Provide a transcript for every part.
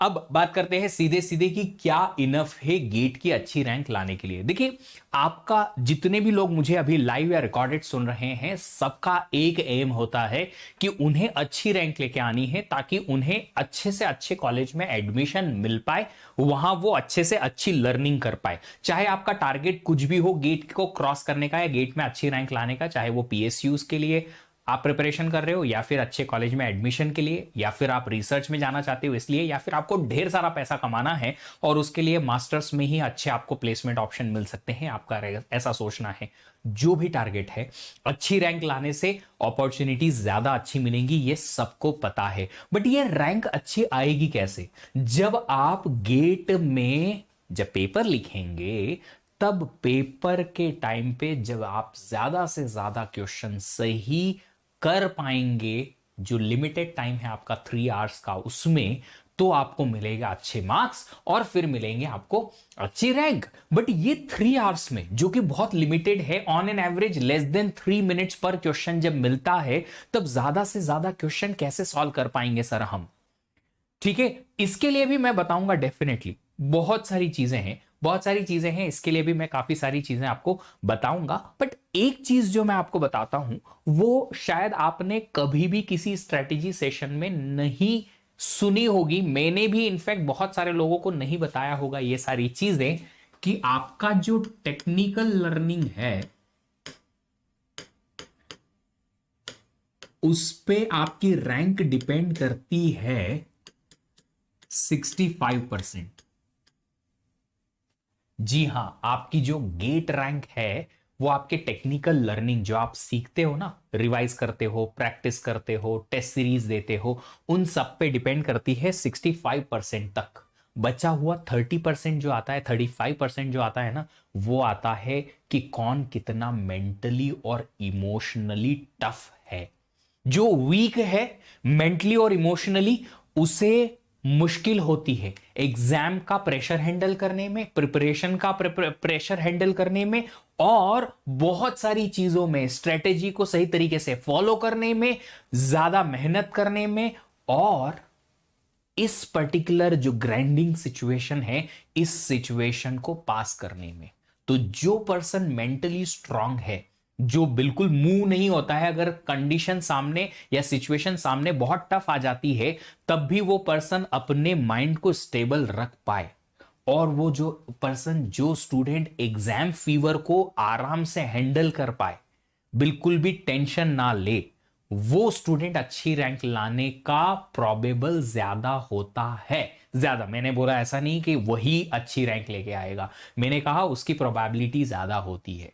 अब बात करते हैं सीधे सीधे कि क्या इनफ है गेट की अच्छी रैंक लाने के लिए। देखिए, आपका जितने भी लोग मुझे अभी लाइव या रिकॉर्डेड सुन रहे हैं, सबका एक एम होता है कि उन्हें अच्छी रैंक लेके आनी है, ताकि उन्हें अच्छे से अच्छे कॉलेज में एडमिशन मिल पाए, वहां वो अच्छे से अच्छी लर्निंग कर पाए। चाहे आपका टारगेट कुछ भी हो, गेट को क्रॉस करने का या गेट में अच्छी रैंक लाने का, चाहे वो पीएसयूज के लिए आप प्रिपरेशन कर रहे हो, या फिर अच्छे कॉलेज में एडमिशन के लिए, या फिर आप रिसर्च में जाना चाहते हो इसलिए, या फिर आपको ढेर सारा पैसा कमाना है और उसके लिए मास्टर्स में ही अच्छे आपको प्लेसमेंट ऑप्शन मिल सकते हैं, आपका ऐसा सोचना है। जो भी टारगेट है, अच्छी रैंक लाने से अपॉर्चुनिटीज ज्यादा अच्छी मिलेंगी, ये सबको पता है। बट ये रैंक अच्छी आएगी कैसे? जब आप गेट में जब पेपर लिखेंगे, तब पेपर के टाइम पे जब आप ज्यादा से ज्यादा क्वेश्चन सही कर पाएंगे, जो लिमिटेड टाइम है आपका 3 आवर्स का, उसमें तो आपको मिलेगा अच्छे मार्क्स और फिर मिलेंगे आपको अच्छी रैंक। बट ये 3 आवर्स में, जो कि बहुत लिमिटेड है, on an average less than 3 minutes पर क्वेश्चन जब मिलता है, तब ज्यादा से ज्यादा क्वेश्चन कैसे सॉल्व कर पाएंगे सर हम? ठीक है, इसके लिए भी मैं बताऊंगा डेफिनेटली। बहुत सारी चीजें हैं, बहुत सारी चीजें हैं, इसके लिए भी मैं काफी सारी चीजें आपको बताऊंगा। बट एक चीज जो मैं आपको बताता हूं, वो शायद आपने कभी भी किसी स्ट्रेटेजी सेशन में नहीं सुनी होगी। मैंने भी इनफैक्ट बहुत सारे लोगों को नहीं बताया होगा ये सारी चीजें, कि आपका जो टेक्निकल लर्निंग है, उस पे आपकी रैंक डिपेंड करती है 65%। जी हां, आपकी जो गेट रैंक है, वो आपके टेक्निकल लर्निंग जो आप सीखते हो ना, रिवाइज करते हो, प्रैक्टिस करते हो, टेस्ट सीरीज देते हो, उन सब पे डिपेंड करती है 65% तक। बचा हुआ 30% जो आता है, 35% जो आता है ना, वो आता है कि कौन कितना मेंटली और इमोशनली टफ है। जो वीक है मेंटली और इमोशनली, उसे मुश्किल होती है एग्जाम का प्रेशर हैंडल करने में, प्रिपरेशन का प्रेशर हैंडल करने में, और बहुत सारी चीजों में स्ट्रेटेजी को सही तरीके से फॉलो करने में, ज्यादा मेहनत करने में, और इस पर्टिकुलर जो ग्राइंडिंग सिचुएशन है, इस सिचुएशन को पास करने में। तो जो पर्सन मेंटली स्ट्रांग है, जो बिल्कुल मूव नहीं होता है अगर कंडीशन सामने या सिचुएशन सामने बहुत टफ आ जाती है, तब भी वो पर्सन अपने माइंड को स्टेबल रख पाए, और वो जो पर्सन, जो स्टूडेंट एग्जाम फीवर को आराम से हैंडल कर पाए, बिल्कुल भी टेंशन ना ले, वो स्टूडेंट अच्छी रैंक लाने का प्रोबेबल ज्यादा होता है। ज्यादा, मैंने बोला ऐसा नहीं कि वही अच्छी रैंक लेके आएगा, मैंने कहा उसकी प्रोबेबिलिटी ज्यादा होती है।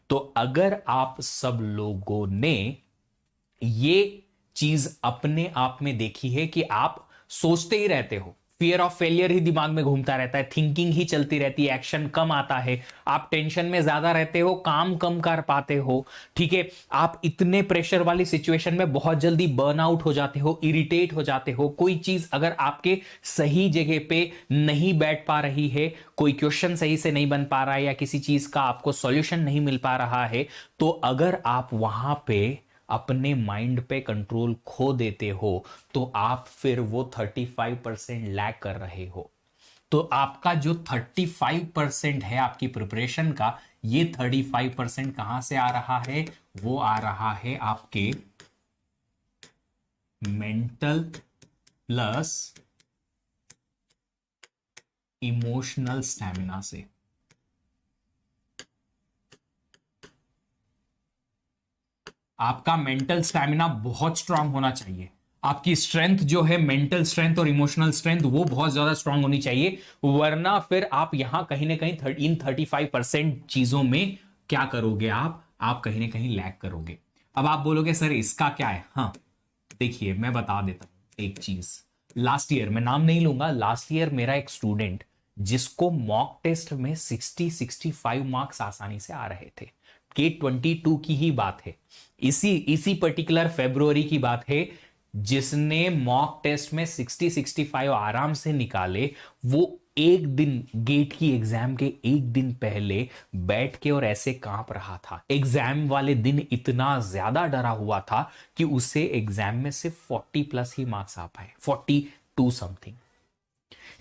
तो अगर आप सब लोगों ने ये चीज अपने आप में देखी है कि आप सोचते ही रहते हो, फियर ऑफ फेलियर ही दिमाग में घूमता रहता है, थिंकिंग ही चलती रहती है, एक्शन कम आता है, आप टेंशन में ज्यादा रहते हो, काम कम कर पाते हो, ठीक है, आप इतने प्रेशर वाली सिचुएशन में बहुत जल्दी बर्न आउट हो जाते हो, इरिटेट हो जाते हो, कोई चीज अगर आपके सही जगह पे नहीं बैठ पा रही है, कोई क्वेश्चन सही से नहीं बन पा रहा है, या किसी चीज का आपको सॉल्यूशन नहीं मिल पा रहा है, तो अगर आप वहां पे अपने माइंड पे कंट्रोल खो देते हो, तो आप फिर वो 35% लैग कर रहे हो। तो आपका जो 35% है आपकी प्रिपरेशन का, ये 35% कहां से आ रहा है? वो आ रहा है आपके मेंटल प्लस इमोशनल स्टैमिना से। आपका मेंटल स्टैमिना बहुत स्ट्रांग होना चाहिए, आपकी स्ट्रेंथ जो है, मेंटल स्ट्रेंथ और इमोशनल स्ट्रेंथ, वो बहुत ज्यादा स्ट्रांग होनी चाहिए, वरना फिर आप यहां कहीं ना कहीं इन 35% चीजों में क्या करोगे? आप कहीं ना कहीं लैग करोगे। अब आप बोलोगे सर इसका क्या है? हाँ, देखिए मैं बता देता हूं एक चीज। लास्ट ईयर, मैं नाम नहीं लूंगा, लास्ट ईयर मेरा एक स्टूडेंट, जिसको मॉक टेस्ट में 60-65 मार्क्स आसानी से आ रहे थे, K22 की ही बात है, इसी पर्टिकुलर फेब्रुवरी की बात है, जिसने मॉक टेस्ट में 60-65 आराम से निकाले, वो एक दिन गेट की एग्जाम के एक दिन पहले बैठ के और ऐसे कांप रहा था। एग्जाम वाले दिन इतना ज्यादा डरा हुआ था कि उसे एग्जाम में सिर्फ 40+ ही मार्क्स आ पाए, 42 समथिंग।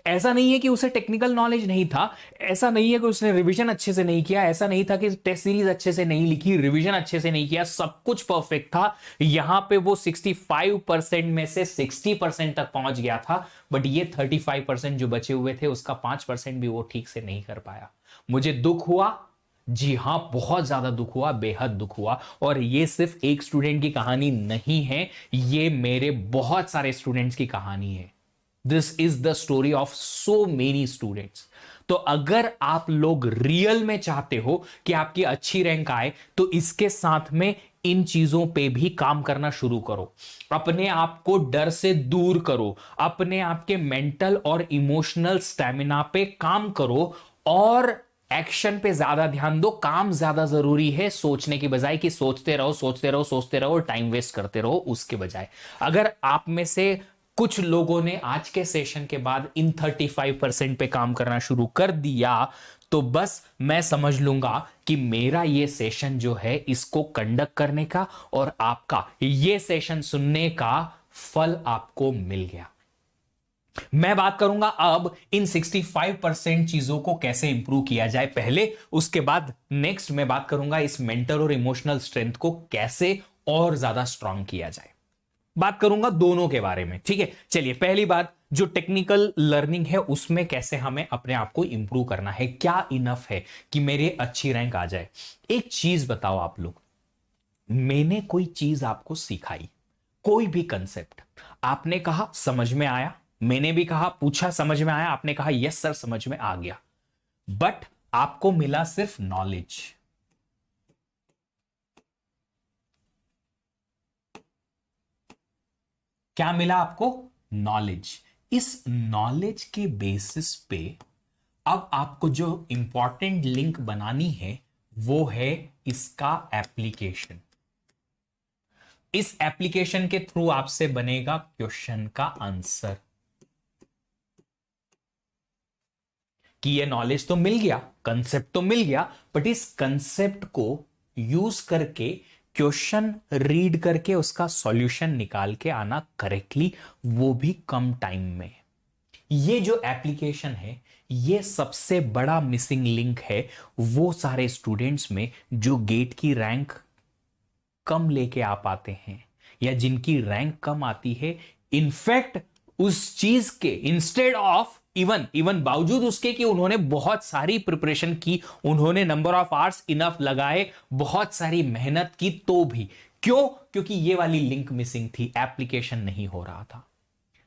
ऐसा नहीं है कि उसे टेक्निकल नॉलेज नहीं था, ऐसा नहीं है कि उसने रिवीजन अच्छे से नहीं किया, ऐसा नहीं था कि टेस्ट सीरीज अच्छे से नहीं लिखी, रिवीजन अच्छे से नहीं किया, सब कुछ परफेक्ट था। यहां पे वो 65% में से 60% तक पहुंच गया था, बट ये 35% जो बचे हुए थे उसका 5% भी वो ठीक से नहीं कर पाया। मुझे दुख हुआ, जी हां, बहुत ज्यादा दुख हुआ, बेहद दुख हुआ। और ये सिर्फ एक स्टूडेंट की कहानी नहीं है, ये मेरे बहुत सारे स्टूडेंट्स की कहानी है। This is the story of so many students. तो अगर आप लोग रियल में चाहते हो कि आपकी अच्छी रैंक आए, तो इसके साथ में इन चीजों पे भी काम करना शुरू करो। अपने आप को डर से दूर करो, अपने आप के मेंटल और इमोशनल स्टेमिना पे काम करो, और एक्शन पे ज्यादा ध्यान दो। काम ज्यादा जरूरी है सोचने की बजाय, कि सोचते रहो सोचते रहो सोचते रहो, टाइम वेस्ट करते रहो उसके बजाय। अगर आप में से कुछ लोगों ने आज के सेशन के बाद इन 35% पे काम करना शुरू कर दिया, तो बस मैं समझ लूंगा कि मेरा ये सेशन जो है इसको कंडक्ट करने का और आपका ये सेशन सुनने का फल आपको मिल गया। मैं बात करूंगा अब इन 65% चीजों को कैसे इंप्रूव किया जाए पहले, उसके बाद नेक्स्ट मैं बात करूंगा इस मेंटल और इमोशनल स्ट्रेंथ को कैसे और ज्यादा स्ट्रांग किया जाए। बात करूंगा दोनों के बारे में, ठीक है। चलिए, पहली बात जो टेक्निकल लर्निंग है उसमें कैसे हमें अपने आप को इंप्रूव करना है, क्या इनफ है कि मेरी अच्छी रैंक आ जाए। एक चीज बताओ आप लोग, मैंने कोई चीज आपको सिखाई, कोई भी कंसेप्ट, आपने कहा समझ में आया, मैंने भी कहा पूछा समझ में आया, आपने कहा यस सर समझ में आ गया, बट आपको मिला सिर्फ नॉलेज। क्या मिला आपको? नॉलेज। इस नॉलेज के बेसिस पे अब आपको जो इंपॉर्टेंट लिंक बनानी है वो है इसका एप्लीकेशन। इस एप्लीकेशन के थ्रू आपसे बनेगा क्वेश्चन का आंसर। कि ये नॉलेज तो मिल गया, कंसेप्ट तो मिल गया, बट इस कंसेप्ट को यूज करके क्वेश्चन रीड करके उसका सॉल्यूशन निकाल के आना करेक्टली, वो भी कम टाइम में। ये जो एप्लीकेशन है ये सबसे बड़ा मिसिंग लिंक है वो सारे स्टूडेंट्स में जो गेट की रैंक कम लेके आ पाते हैं या जिनकी रैंक कम आती है। इनफैक्ट उस चीज के इंस्टेड ऑफ इवन बावजूद उसके कि उन्होंने बहुत सारी प्रिपरेशन की, उन्होंने नंबर ऑफ आवर्स इनफ लगाए, बहुत सारी मेहनत की, तो भी क्यों? क्योंकि ये वाली लिंक मिसिंग थी, एप्लीकेशन नहीं हो रहा था।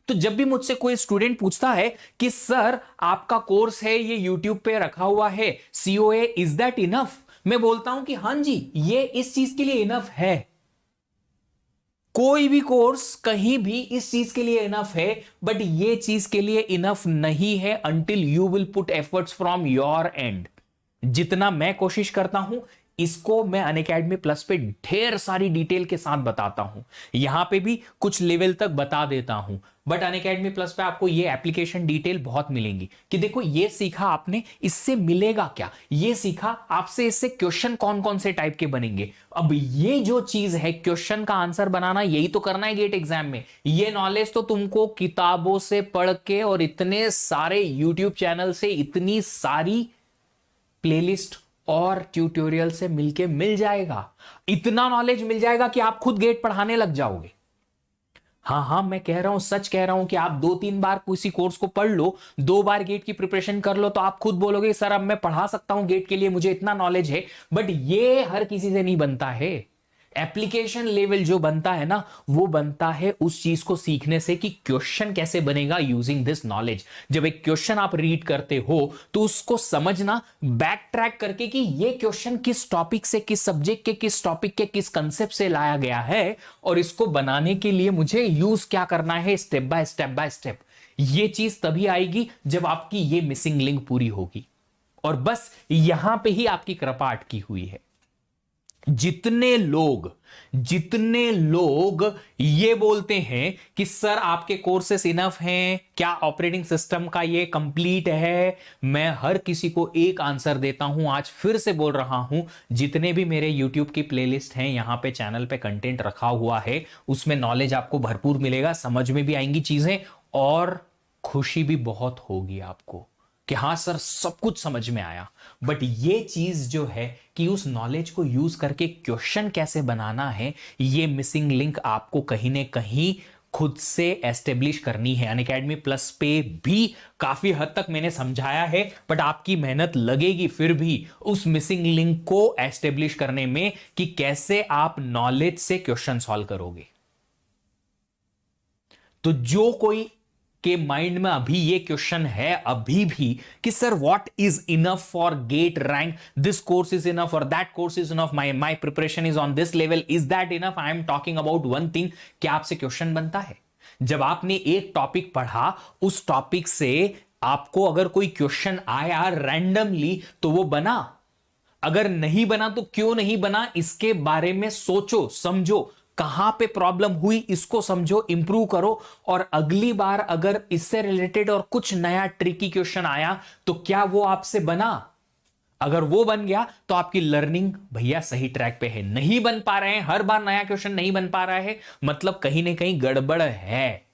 तो जब भी मुझसे कोई स्टूडेंट पूछता है कि सर आपका कोर्स है ये यूट्यूब पे रखा हुआ है COA, इज दैट इनफ? मैं बोलता हूं कि हां जी, ये इस चीज के लिए इनफ है। कोई भी कोर्स कहीं भी इस चीज के लिए इनफ है, बट ये चीज के लिए इनफ नहीं है until you will put efforts from your and. जितना मैं कोशिश करता हूं इसको मैं अनअकैडमी प्लस पे ढेर सारी डिटेल के साथ बताता हूं, यहां पे भी कुछ लेवल तक बता देता हूं, बट अनअकैडमी प्लस पे आपको ये एप्लीकेशन डिटेल बहुत मिलेंगी कि देखो ये सीखा आपने, इससे मिलेगा क्या, ये सीखा आपसे, इससे क्वेश्चन कौन कौन से टाइप के बनेंगे। अब ये जो चीज है क्वेश्चन का आंसर बनाना, यही तो करना है गेट एग्जाम में। ये नॉलेज तो तुमको किताबों से पढ़ के और इतने सारे यूट्यूब चैनल से, इतनी सारी प्लेलिस्ट और ट्यूटोरियल से मिलके मिल जाएगा। इतना नॉलेज मिल जाएगा कि आप खुद गेट पढ़ाने लग जाओगे। हां, मैं कह रहा हूं, सच कह रहा हूं कि आप 2-3 बार किसी कोर्स को पढ़ लो, 2 बार गेट की प्रिपरेशन कर लो, तो आप खुद बोलोगे सर अब मैं पढ़ा सकता हूं गेट के लिए, मुझे इतना नॉलेज है। बट ये हर किसी से नहीं बनता है। एप्लीकेशन लेवल जो बनता है ना, वो बनता है उस चीज को सीखने से कि क्वेश्चन कैसे बनेगा यूजिंग दिस नॉलेज। जब एक क्वेश्चन आप रीड करते हो तो उसको समझना, बैक ट्रैक करके कि ये क्वेश्चन किस टॉपिक से, किस सब्जेक्ट के, किस टॉपिक के, किस कंसेप्ट से लाया गया है, और इसको बनाने के लिए मुझे यूज क्या करना है, step by step by step. ये चीज तभी आएगी जब आपकी ये मिसिंग लिंक पूरी होगी। और बस यहां पे ही आपकी कृपा अटकी हुई है। जितने लोग ये बोलते हैं कि सर आपके कोर्सेस इनफ हैं, क्या ऑपरेटिंग सिस्टम का ये कंप्लीट है, मैं हर किसी को एक आंसर देता हूं, आज फिर से बोल रहा हूं, जितने भी मेरे YouTube की प्लेलिस्ट हैं, यहां पे चैनल पे कंटेंट रखा हुआ है, उसमें नॉलेज आपको भरपूर मिलेगा, समझ में भी आएंगी चीजें, और खुशी भी बहुत होगी आपको कि हाँ सर सब कुछ समझ में आया। बट ये चीज जो है कि उस नॉलेज को यूज करके क्वेश्चन कैसे बनाना है, ये मिसिंग लिंक आपको कहीं ना कहीं खुद से एस्टेब्लिश करनी है। अनअकैडमी प्लस पे भी काफी हद तक मैंने समझाया है, बट आपकी मेहनत लगेगी फिर भी उस मिसिंग लिंक को एस्टेब्लिश करने में कि कैसे आप नॉलेज से क्वेश्चन सॉल्व करोगे। तो जो कोई के माइंड में अभी ये क्वेश्चन है अभी भी कि sir what is enough for get rank, this course is enough और that course is enough, my preparation is on this level, is that enough, I am talking about one thing. क्या आपसे question बनता है? जब आपने एक topic पढ़ा, उस टॉपिक से आपको अगर कोई क्वेश्चन आया रैंडमली तो वो बना? अगर नहीं बना तो क्यों नहीं बना, इसके बारे में सोचो, समझो, कहां पे प्रॉब्लम हुई इसको समझो, इंप्रूव करो। और अगली बार अगर इससे रिलेटेड और कुछ नया ट्रिकी क्वेश्चन आया तो क्या वो आपसे बना? अगर वो बन गया तो आपकी लर्निंग भैया सही ट्रैक पे है। नहीं बन पा रहे हैं, हर बार नया क्वेश्चन नहीं बन पा रहा है, मतलब कहीं ना कहीं गड़बड़ है।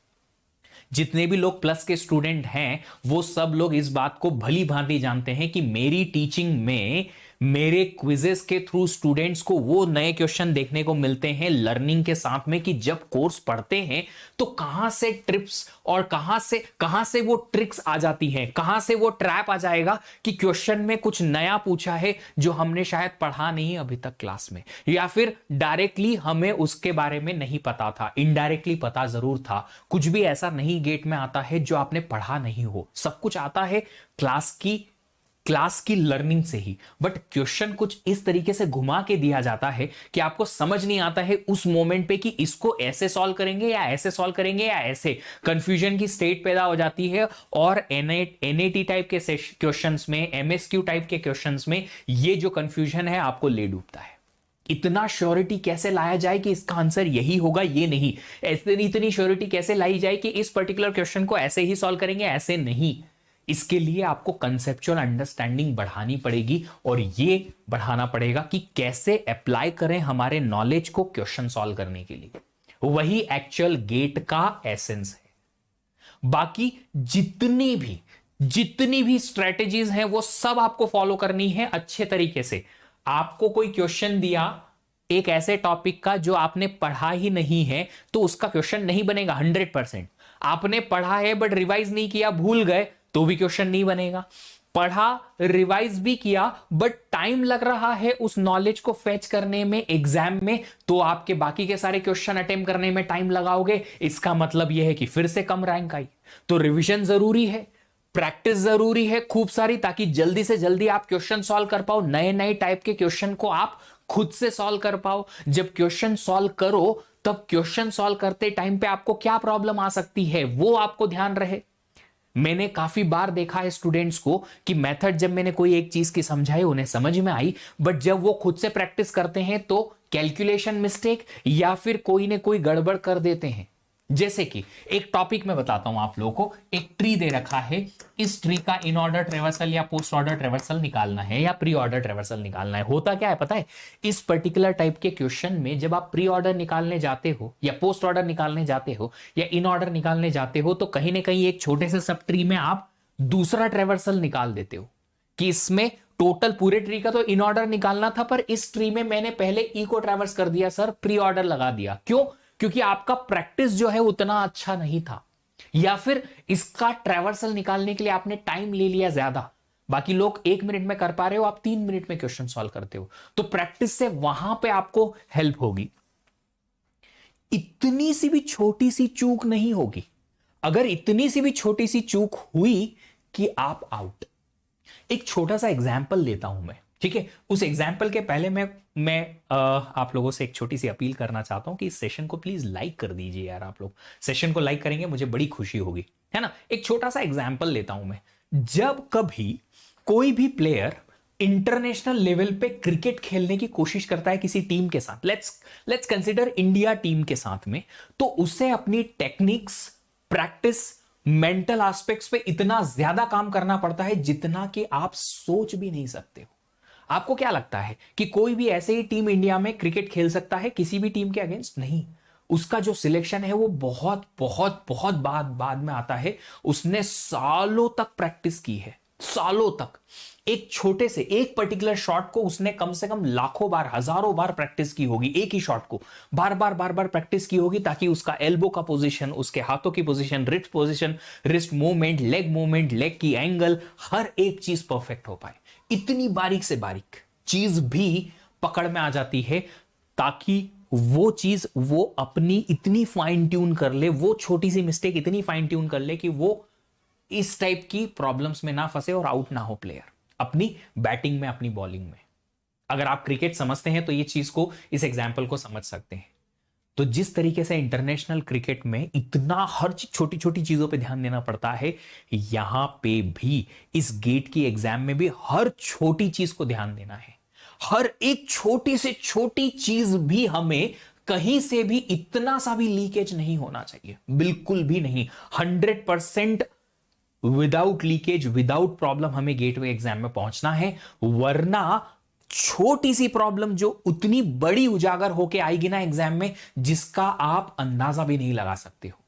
जितने भी लोग प्लस के स्टूडेंट हैं वो सब लोग इस बात को भली भांति जानते हैं कि मेरी टीचिंग में मेरे क्विजेस के थ्रू स्टूडेंट्स को वो नए क्वेश्चन देखने को मिलते हैं लर्निंग के साथ में, कि जब कोर्स पढ़ते हैं तो कहां से ट्रिप्स और कहां से वो ट्रिक्स आ जाती हैं, कहां से वो ट्रैप आ जाएगा कि क्वेश्चन में कुछ नया पूछा है जो हमने शायद पढ़ा नहीं अभी तक क्लास में, या फिर डायरेक्टली हमें उसके बारे में नहीं पता था, इनडायरेक्टली पता जरूर था। कुछ भी ऐसा नहीं गेट में आता है जो आपने पढ़ा नहीं हो, सब कुछ आता है क्लास की लर्निंग से ही। बट क्वेश्चन कुछ इस तरीके से घुमा के दिया जाता है कि आपको समझ नहीं आता है उस मोमेंट पे कि इसको ऐसे सॉल्व करेंगे या ऐसे सॉल्व करेंगे या ऐसे, कंफ्यूजन की स्टेट पैदा हो जाती है। और एनएटी टाइप के क्वेश्चंस में, एमएसक्यू टाइप के क्वेश्चंस में ये जो कंफ्यूजन है आपको ले डूबता है। इतना श्योरिटी कैसे लाया जाए कि इसका आंसर यही होगा, ये नहीं, इतनी श्योरिटी कैसे लाई जाए कि इस पर्टिकुलर क्वेश्चन को ऐसे ही सॉल्व करेंगे, ऐसे नहीं। इसके लिए आपको कंसेप्चुअल अंडरस्टैंडिंग बढ़ानी पड़ेगी और ये बढ़ाना पड़ेगा कि कैसे अप्लाई करें हमारे नॉलेज को क्वेश्चन सॉल्व करने के लिए। वही एक्चुअल गेट का एसेंस है। बाकी जितनी भी स्ट्रेटेजीज हैं वो सब आपको फॉलो करनी है अच्छे तरीके से। आपको कोई क्वेश्चन दिया एक ऐसे टॉपिक का जो आपने पढ़ा ही नहीं है तो उसका क्वेश्चन नहीं बनेगा 100%। आपने पढ़ा है बट रिवाइज नहीं किया, भूल गए, तो भी क्वेश्चन नहीं बनेगा। पढ़ा, रिवाइज भी किया, बट टाइम लग रहा है उस नॉलेज को फेच करने में एग्जाम में, तो आपके बाकी के सारे क्वेश्चन अटेम्प्ट करने में टाइम लगाओगे। इसका मतलब यह है कि फिर से कम रैंक आई। तो रिवीजन जरूरी है, प्रैक्टिस जरूरी है खूब सारी, ताकि जल्दी से जल्दी आप क्वेश्चन सॉल्व कर पाओ, नए नए टाइप के क्वेश्चन को आप खुद से सॉल्व कर पाओ। जब क्वेश्चन सॉल्व करो तब क्वेश्चन सॉल्व करते टाइम पे आपको क्या प्रॉब्लम आ सकती है वो आपको ध्यान रहे। मैंने काफी बार देखा है स्टूडेंट्स को कि मेथड जब मैंने कोई एक चीज की समझाई उन्हें समझ में आई, बट जब वो खुद से प्रैक्टिस करते हैं तो कैलकुलेशन मिस्टेक या फिर कोई ना कोई गड़बड़ कर देते हैं। जैसे कि एक टॉपिक में बताता हूं आप लोगों को, एक ट्री दे रखा है, इस ट्री का इन ऑर्डर ट्रेवर्सल या पोस्ट ऑर्डर ट्रेवर्सल निकालना है या प्री ऑर्डर ट्रेवर्सल निकालना है। होता क्या है पता है, इस पर्टिकुलर टाइप के क्वेश्चन में जब आप प्री ऑर्डर निकालने जाते हो या पोस्ट ऑर्डर निकालने जाते हो या इन ऑर्डर निकालने जाते हो तो कहीं ना कहीं एक छोटे से सब ट्री में आप दूसरा ट्रेवर्सल निकाल देते हो कि इसमें टोटल पूरे ट्री का तो इन ऑर्डर निकालना था, पर इस ट्री में मैंने पहले ई को ट्रेवर्स कर दिया सर, प्री ऑर्डर लगा दिया। क्यों? क्योंकि आपका प्रैक्टिस जो है उतना अच्छा नहीं था, या फिर इसका ट्रेवर्सल निकालने के लिए आपने टाइम ले लिया ज्यादा। बाकी लोग 1 मिनट में कर पा रहे हो, आप 3 मिनट में क्वेश्चन सॉल्व करते हो, तो प्रैक्टिस से वहां पे आपको हेल्प होगी। इतनी सी भी छोटी सी चूक नहीं होगी। अगर इतनी सी भी छोटी सी चूक हुई कि आप आउट। एक छोटा सा एग्जाम्पल लेता हूं मैं, ठीक है? उस एग्जाम्पल के पहले मैं आप लोगों से एक छोटी सी अपील करना चाहता हूं कि इस सेशन को प्लीज लाइक कर दीजिए यार। आप लोग सेशन को लाइक करेंगे मुझे बड़ी खुशी होगी, है ना? एक छोटा सा एग्जाम्पल लेता हूं मैं। जब कभी कोई भी प्लेयर इंटरनेशनल लेवल पे क्रिकेट खेलने की कोशिश करता है किसी टीम के साथ, लेट्स कंसीडर इंडिया टीम के साथ में, तो उसे अपनी टेक्निक्स, प्रैक्टिस, मेंटल एस्पेक्ट्स पे इतना ज्यादा काम करना पड़ता है जितना कि आप सोच भी नहीं सकते हो। आपको क्या लगता है कि कोई भी ऐसे ही टीम इंडिया में क्रिकेट खेल सकता है किसी भी टीम के अगेंस्ट? नहीं। उसका जो सिलेक्शन है वो बहुत बहुत बहुत बाद में आता है। उसने सालों तक प्रैक्टिस की है, सालों तक। एक छोटे से एक पर्टिकुलर शॉट को उसने कम से कम लाखों बार, हजारों बार प्रैक्टिस की होगी। एक ही शॉट को बार बार प्रैक्टिस की होगी, ताकि उसका एल्बो का पोजीशन, उसके हाथों की पोजीशन, रिस्ट मूवमेंट, लेग की एंगल, हर एक चीज परफेक्ट हो पाए। इतनी बारीक से बारीक चीज भी पकड़ में आ जाती है, ताकि वो चीज वो अपनी इतनी फाइन ट्यून कर ले, वो छोटी सी मिस्टेक इतनी फाइन ट्यून कर ले कि वो इस टाइप की प्रॉब्लम्स में ना फंसे और आउट ना हो प्लेयर, अपनी बैटिंग में, अपनी बॉलिंग में। अगर आप क्रिकेट समझते हैं तो ये चीज को, इस एग्जाम्पल को समझ सकते हैं। तो जिस तरीके से इंटरनेशनल क्रिकेट में इतना हर छोटी छोटी चीजों पे ध्यान देना पड़ता है, यहां पे भी इस गेट की एग्जाम में भी हर छोटी चीज को ध्यान देना है। हर एक छोटी से छोटी चीज भी हमें कहीं से भी इतना सा भी लीकेज नहीं होना चाहिए, बिल्कुल भी नहीं। 100% विदाउट लीकेज, विदाउट प्रॉब्लम हमें गेटवे एग्जाम में पहुंचना है, वरना छोटी सी प्रॉब्लम जो उतनी बड़ी उजागर होके आएगी ना एग्जाम में, जिसका आप अंदाजा भी नहीं लगा सकते हो।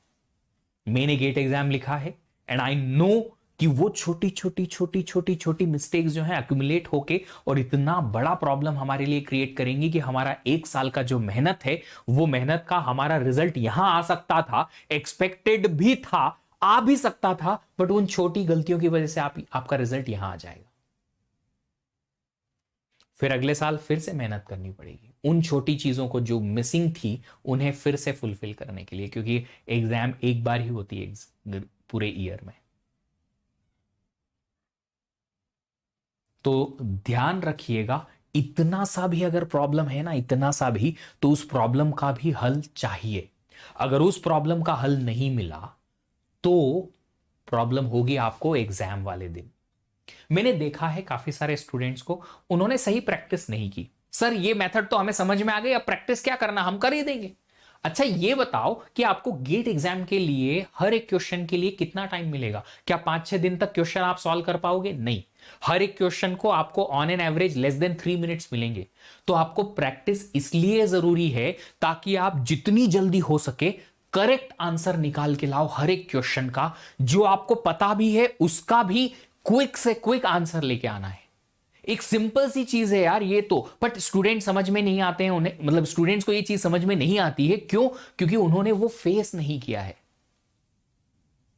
मैंने गेट एग्जाम लिखा है एंड आई नो कि वो छोटी मिस्टेक्स जो है अक्यूमुलेट होके और इतना बड़ा प्रॉब्लम हमारे लिए क्रिएट करेंगी कि हमारा एक साल का जो मेहनत है, वो मेहनत का हमारा रिजल्ट यहां आ सकता था, एक्सपेक्टेड भी था, आ भी सकता था, बट उन छोटी गलतियों की वजह से आपका रिजल्ट यहां आ जाएगा। फिर अगले साल फिर से मेहनत करनी पड़ेगी उन छोटी चीजों को जो मिसिंग थी, उन्हें फिर से फुलफिल करने के लिए, क्योंकि एग्जाम एक बार ही होती है पूरे ईयर में। तो ध्यान रखिएगा, इतना सा भी अगर प्रॉब्लम है ना, इतना सा भी, तो उस प्रॉब्लम का भी हल चाहिए। अगर उस प्रॉब्लम का हल नहीं मिला तो प्रॉब्लम होगी आपको एग्जाम वाले दिन। मैंने देखा है काफी सारे स्टूडेंट्स को, उन्होंने सही प्रैक्टिस नहीं की। सर ये मेथड तो हमें समझ में आ गई, अब प्रैक्टिस क्या करना, हम कर ही देंगे। अच्छा ये बताओ कि आपको गेट एग्जाम के लिए हर एक क्वेश्चन के लिए कितना टाइम मिलेगा? क्या 5-6 दिन तक क्वेश्चन आप सॉल्व कर पाओगे? नहीं। हर एक क्वेश्चन को आपको on an average less than 3 minutes मिलेंगे। तो आपको प्रैक्टिस इसलिए जरूरी है ताकि आप जितनी जल्दी हो सके करेक्ट आंसर निकाल के लाओ हर एक क्वेश्चन का। जो आपको पता भी है उसका भी क्विक से क्विक आंसर लेके आना है। एक सिंपल सी चीज है यार ये तो, बट स्टूडेंट समझ में नहीं आते हैं उन्हें, मतलब स्टूडेंट्स को ये चीज समझ में नहीं आती है। क्यों? क्योंकि उन्होंने वो फेस नहीं किया है,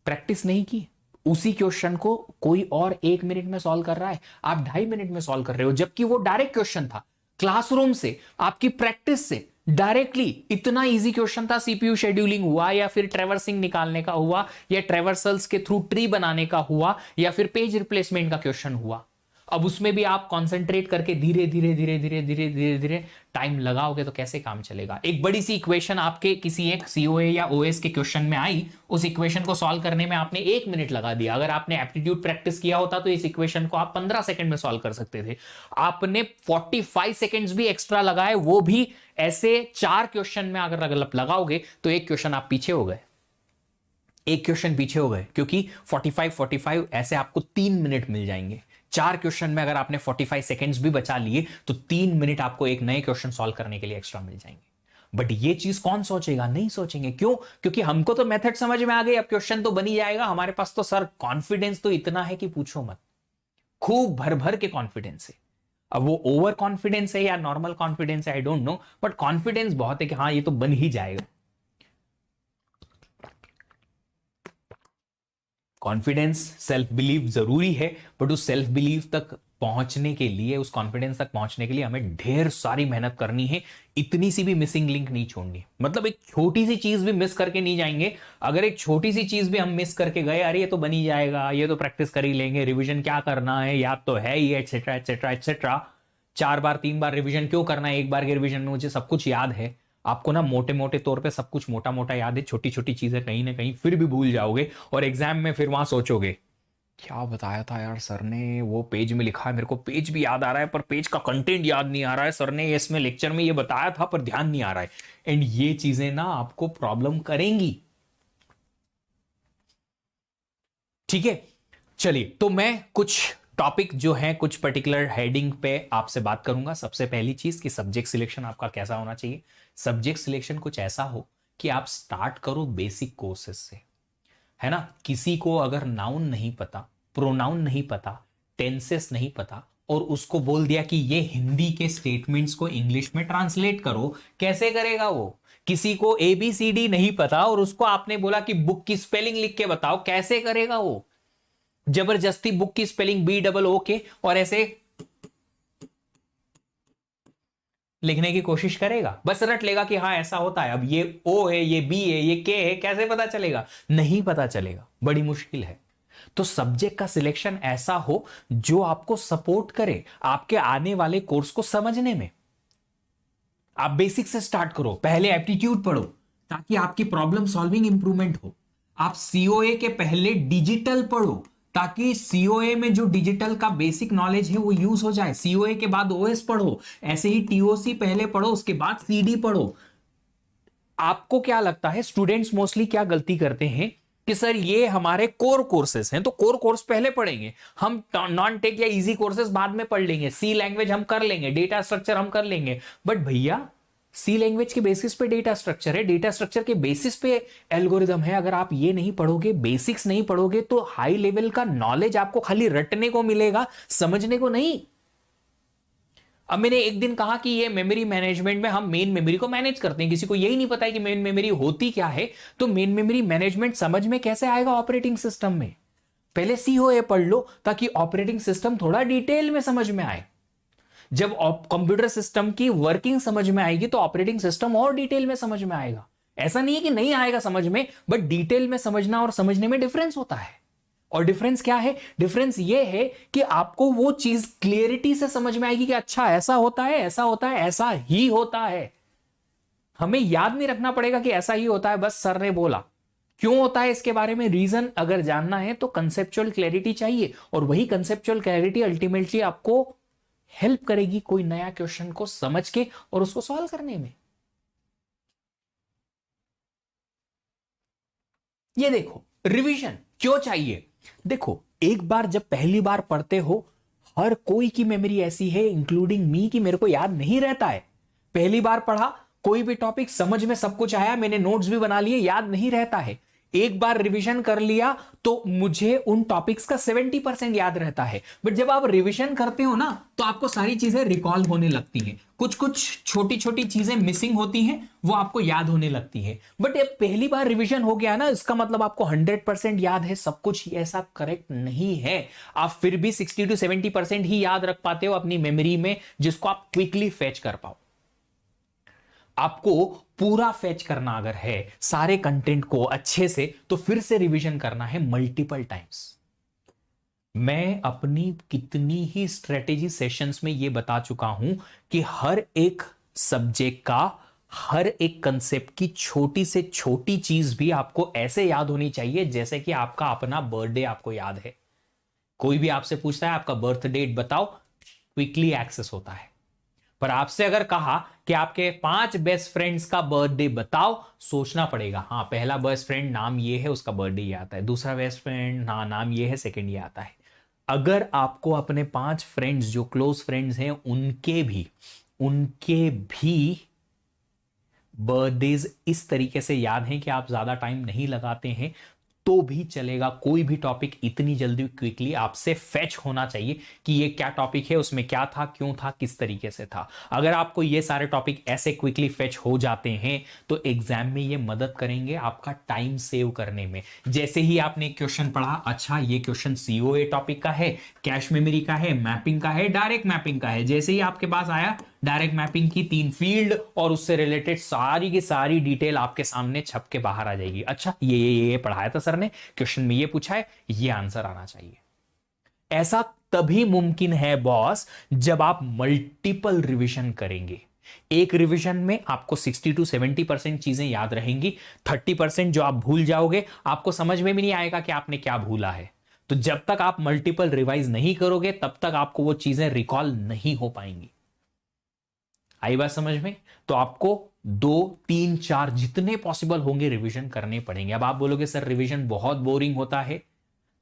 प्रैक्टिस नहीं की। उसी क्वेश्चन को कोई और 1 मिनट में सॉल्व कर रहा है, आप 2.5 मिनट में सॉल्व कर रहे हो, जबकि वो डायरेक्ट क्वेश्चन था, क्लासरूम से, आपकी प्रैक्टिस से डायरेक्टली इतना इजी क्वेश्चन था। सीपीयू शेड्यूलिंग हुआ, या फिर ट्रेवर्सिंग निकालने का हुआ, या ट्रेवर्सल्स के थ्रू ट्री बनाने का हुआ, या फिर पेज रिप्लेसमेंट का क्वेश्चन हुआ। अब उसमें भी आप कंसंट्रेट करके धीरे धीरे टाइम लगाओगे तो कैसे काम चलेगा? एक बड़ी सी इक्वेशन आपके किसी एक सीओए या ओएस के क्वेश्चन में आई, उस इक्वेशन को सॉल्व करने में आपने 1 मिनट लगा दिया। अगर आपने एप्टीट्यूड प्रैक्टिस किया होता तो इस इक्वेशन को आप 15 सेकंड में सॉल्व कर सकते थे। आपने 45 सेकंड्स भी एक्स्ट्रा लगाए, वो भी ऐसे 4 क्वेश्चन में अगर लगाओगे तो एक क्वेश्चन आप पीछे हो गए, एक क्वेश्चन पीछे हो गए, क्योंकि 45 ऐसे आपको 3 मिनट मिल जाएंगे। 4 क्वेश्चन में अगर आपने 45 सेकेंड्स भी बचा लिए तो 3 मिनट आपको एक नए क्वेश्चन सॉल्व करने के लिए एक्स्ट्रा मिल जाएंगे। बट ये चीज कौन सोचेगा? नहीं सोचेंगे। क्यों? क्योंकि हमको तो मेथड समझ में आ गई, अब क्वेश्चन तो बन ही जाएगा। हमारे पास तो सर कॉन्फिडेंस तो इतना है कि पूछो मत, खूब भर भर के कॉन्फिडेंस है। अब वो ओवर कॉन्फिडेंस है या नॉर्मल कॉन्फिडेंस है, I don't know, but confidence बहुत है कि हाँ ये तो बन ही जाएगा। कॉन्फिडेंस, सेल्फ बिलीव जरूरी है, बट उस सेल्फ बिलीव तक पहुंचने के लिए, उस कॉन्फिडेंस तक पहुंचने के लिए हमें ढेर सारी मेहनत करनी है। इतनी सी भी मिसिंग लिंक नहीं छोड़नी, मतलब एक छोटी सी चीज भी मिस करके नहीं जाएंगे। अगर एक छोटी सी चीज भी हम मिस करके गए, अरे ये तो बन ही जाएगा, ये तो प्रैक्टिस कर ही लेंगे, रिविजन क्या करना है, याद तो है ही, एटसेट्रा एटसेट्रा एटसेट्रा। 4 बार 3 बार रिविजन क्यों करना है? एक बार के रिविजन में मुझे सब कुछ याद है। आपको ना मोटे मोटे तौर पे सब कुछ मोटा मोटा याद है, छोटी छोटी चीजें कहीं ना कहीं फिर भी भूल जाओगे, और एग्जाम में फिर वहां सोचोगे क्या बताया था यार सर ने, वो पेज में लिखा है, मेरे को पेज भी याद आ रहा है पर पेज का कंटेंट याद नहीं आ रहा है, सर ने इसमें लेक्चर में ये बताया था पर ध्यान नहीं आ रहा है। एंड ये चीजें ना आपको प्रॉब्लम करेंगी। ठीक है, चलिए, तो मैं कुछ टॉपिक जो है, कुछ पर्टिकुलर हेडिंग पे आपसे बात करूंगा। सबसे पहली चीज कि सब्जेक्ट सिलेक्शन आपका कैसा होना चाहिए। सब्जेक्ट सिलेक्शन कुछ ऐसा हो कि आप स्टार्ट करो बेसिक कोर्सेज से, है ना। किसी को अगर नाउन नहीं पता, प्रोनाउन नहीं पता, टेंसेस नहीं पता, और उसको बोल दिया कि ये हिंदी के स्टेटमेंट्स को इंग्लिश में ट्रांसलेट करो, कैसे करेगा वो। किसी को ABCD नहीं पता और उसको आपने बोला कि बुक की स्पेलिंग लिख के बताओ, कैसे करेगा वो। जबरदस्ती बुक की स्पेलिंग BOO के और ऐसे लिखने की कोशिश करेगा, बस रट लेगा कि हाँ ऐसा होता है, अब ये O है, ये B है, ये K है, कैसे पता चलेगा। नहीं पता चलेगा, बड़ी मुश्किल है। तो सब्जेक्ट का सिलेक्शन ऐसा हो जो आपको सपोर्ट करे आपके आने वाले कोर्स को समझने में। आप बेसिक से स्टार्ट करो, पहले एप्टीट्यूड पढ़ो ताकि आपकी प्रॉब्लम सॉल्विंग इंप्रूवमेंट हो। आप COA के पहले डिजिटल पढ़ो ताकि COA में जो डिजिटल का बेसिक नॉलेज है वो यूज हो जाए। COA के बाद OS पढ़ो, ऐसे ही TOC पहले पढ़ो, उसके बाद CD पढ़ो। आपको क्या लगता है स्टूडेंट्स मोस्टली क्या गलती करते हैं कि सर ये हमारे कोर कोर्सेस हैं तो कोर कोर्स पहले पढ़ेंगे, हम नॉन टेक या इजी कोर्सेस बाद में पढ़ लेंगे, C लैंग्वेज हम कर लेंगे, डेटा स्ट्रक्चर हम कर लेंगे। बट भैया C लैंग्वेज के बेसिस पे डेटा स्ट्रक्चर है, डेटा स्ट्रक्चर के बेसिस पे एल्गोरिदम है। अगर आप ये नहीं पढ़ोगे, बेसिक्स नहीं पढ़ोगे, तो हाई लेवल का नॉलेज आपको खाली रटने को मिलेगा, समझने को नहीं। अब मैंने एक दिन कहा कि ये मेमोरी मैनेजमेंट में हम मेन मेमोरी को मैनेज करते हैं, किसी को यही नहीं पता है कि मेन मेमोरी होती क्या है, तो मेन मेमोरी मैनेजमेंट समझ में कैसे आएगा ऑपरेटिंग सिस्टम में। पहले COA पढ़ लो ताकि ऑपरेटिंग सिस्टम थोड़ा डिटेल में समझ में आए। जब कंप्यूटर सिस्टम की वर्किंग समझ में आएगी तो ऑपरेटिंग सिस्टम और डिटेल में समझ में आएगा। ऐसा नहीं है कि नहीं आएगा समझ में, बट डिटेल में समझना और समझने में डिफरेंस होता है। और डिफरेंस क्या है? डिफरेंस ये है कि आपको वो चीज क्लियरिटी से समझ में आएगी कि अच्छा ऐसा होता है, ऐसा होता है, ऐसा ही होता है। हमें याद नहीं रखना पड़ेगा कि ऐसा ही होता है, बस सर ने बोला। क्यों होता है इसके बारे में रीजन अगर जानना है तो कंसेप्चुअल क्लैरिटी चाहिए, और वही कंसेप्चुअल क्लैरिटी अल्टीमेटली आपको हेल्प करेगी कोई नया क्वेश्चन को समझ के और उसको सॉल्व करने में। ये देखो रिवीजन क्यों चाहिए। देखो एक बार जब पहली बार पढ़ते हो, हर कोई की मेमोरी ऐसी है इंक्लूडिंग मी कि मेरे को याद नहीं रहता है। पहली बार पढ़ा कोई भी टॉपिक समझ में सब कुछ आया, मैंने नोट्स भी बना लिए, याद नहीं रहता है। एक बार रिवीजन कर लिया तो मुझे उन टॉपिक्स का 70% याद रहता है। बट जब आप रिवीजन करते हो ना तो आपको सारी चीजें रिकॉल होने लगती हैं, कुछ कुछ छोटी छोटी चीजें मिसिंग होती हैं, वो आपको याद होने लगती है। बट ये पहली बार रिवीजन हो गया ना, इसका मतलब आपको 100% याद है सब कुछ, ऐसा करेक्ट नहीं है। आप फिर भी 60 to 70% ही याद रख पाते हो अपनी मेमोरी में, जिसको आप क्विकली फेच कर पाओ। आपको पूरा फेच करना अगर है सारे कंटेंट को अच्छे से, तो फिर से रिवीजन करना है मल्टीपल टाइम्स। मैं अपनी कितनी ही स्ट्रेटेजी सेशंस में यह बता चुका हूं कि हर एक सब्जेक्ट का हर एक कंसेप्ट की छोटी से छोटी चीज भी आपको ऐसे याद होनी चाहिए जैसे कि आपका अपना बर्थडे आपको याद है। कोई भी आपसे पूछता है आपका बर्थ डेट बताओ, क्विकली एक्सेस होता है। पर आपसे अगर कहा कि आपके 5 बेस्ट फ्रेंड्स का बर्थडे बताओ, सोचना पड़ेगा। हाँ पहला बेस्ट फ्रेंड नाम ये है, उसका बर्थडे ये आता है, दूसरा बेस्ट फ्रेंड हाँ नाम ये है, सेकंड ये आता है। अगर आपको अपने 5 फ्रेंड्स जो क्लोज फ्रेंड्स हैं उनके भी बर्थडेज इस तरीके से याद हैं कि आप ज्यादा टाइम नहीं लगाते हैं तो भी चलेगा। कोई भी टॉपिक इतनी जल्दी क्विकली आपसे फेच होना चाहिए कि ये क्या टॉपिक है, उसमें क्या था, क्यों था, किस तरीके से था। अगर आपको ये सारे टॉपिक ऐसे क्विकली फेच हो जाते हैं तो एग्जाम में ये मदद करेंगे आपका टाइम सेव करने में। जैसे ही आपने एक क्वेश्चन पढ़ा, अच्छा ये क्वेश्चन COA टॉपिक का है, कैश मेमोरी का है, मैपिंग का है, डायरेक्ट मैपिंग का है, जैसे ही आपके पास आया डायरेक्ट मैपिंग की 3 फील्ड और उससे रिलेटेड सारी की सारी डिटेल आपके सामने छप के बाहर आ जाएगी। अच्छा ये पढ़ाया था सर ने, क्वेश्चन में ये पूछा है, ये आंसर आना चाहिए। ऐसा तभी मुमकिन है बॉस जब आप मल्टीपल रिवीजन करेंगे। एक रिवीजन में आपको 60 to 70% चीजें याद रहेंगी, 30% जो आप भूल जाओगे, आपको समझ में भी नहीं आएगा कि आपने क्या भूला है। तो जब तक आप मल्टीपल रिवाइज नहीं करोगे तब तक आपको वो चीजें रिकॉल नहीं हो पाएंगी। आई बात समझ में? तो आपको 2, 3, 4 जितने पॉसिबल होंगे रिवीजन करने पड़ेंगे। अब आप बोलोगे सर रिवीजन बहुत बोरिंग होता है,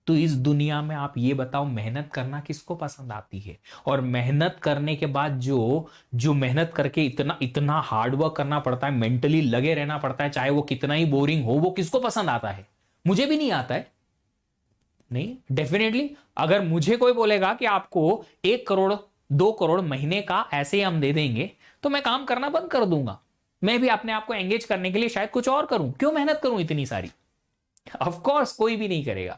तो इस दुनिया में आप ये बताओ, मेहनत करना किसको पसंद आती है? और मेहनत करने के बाद जो जो मेहनत करके इतना इतना हार्डवर्क करना पड़ता है, मेंटली लगे रहना पड़ता है, चाहे वो कितना ही बोरिंग हो, वो किसको पसंद आता है? मुझे भी नहीं आता है। नहीं, डेफिनेटली अगर मुझे कोई बोलेगा कि आपको 1 करोड़ 2 करोड़ महीने का ऐसे ही हम दे देंगे, तो मैं काम करना बंद कर दूंगा। मैं भी अपने आप को एंगेज करने के लिए शायद कुछ और करूं। क्यों मेहनत करूं इतनी सारी? ऑफ कोर्स कोई भी नहीं करेगा।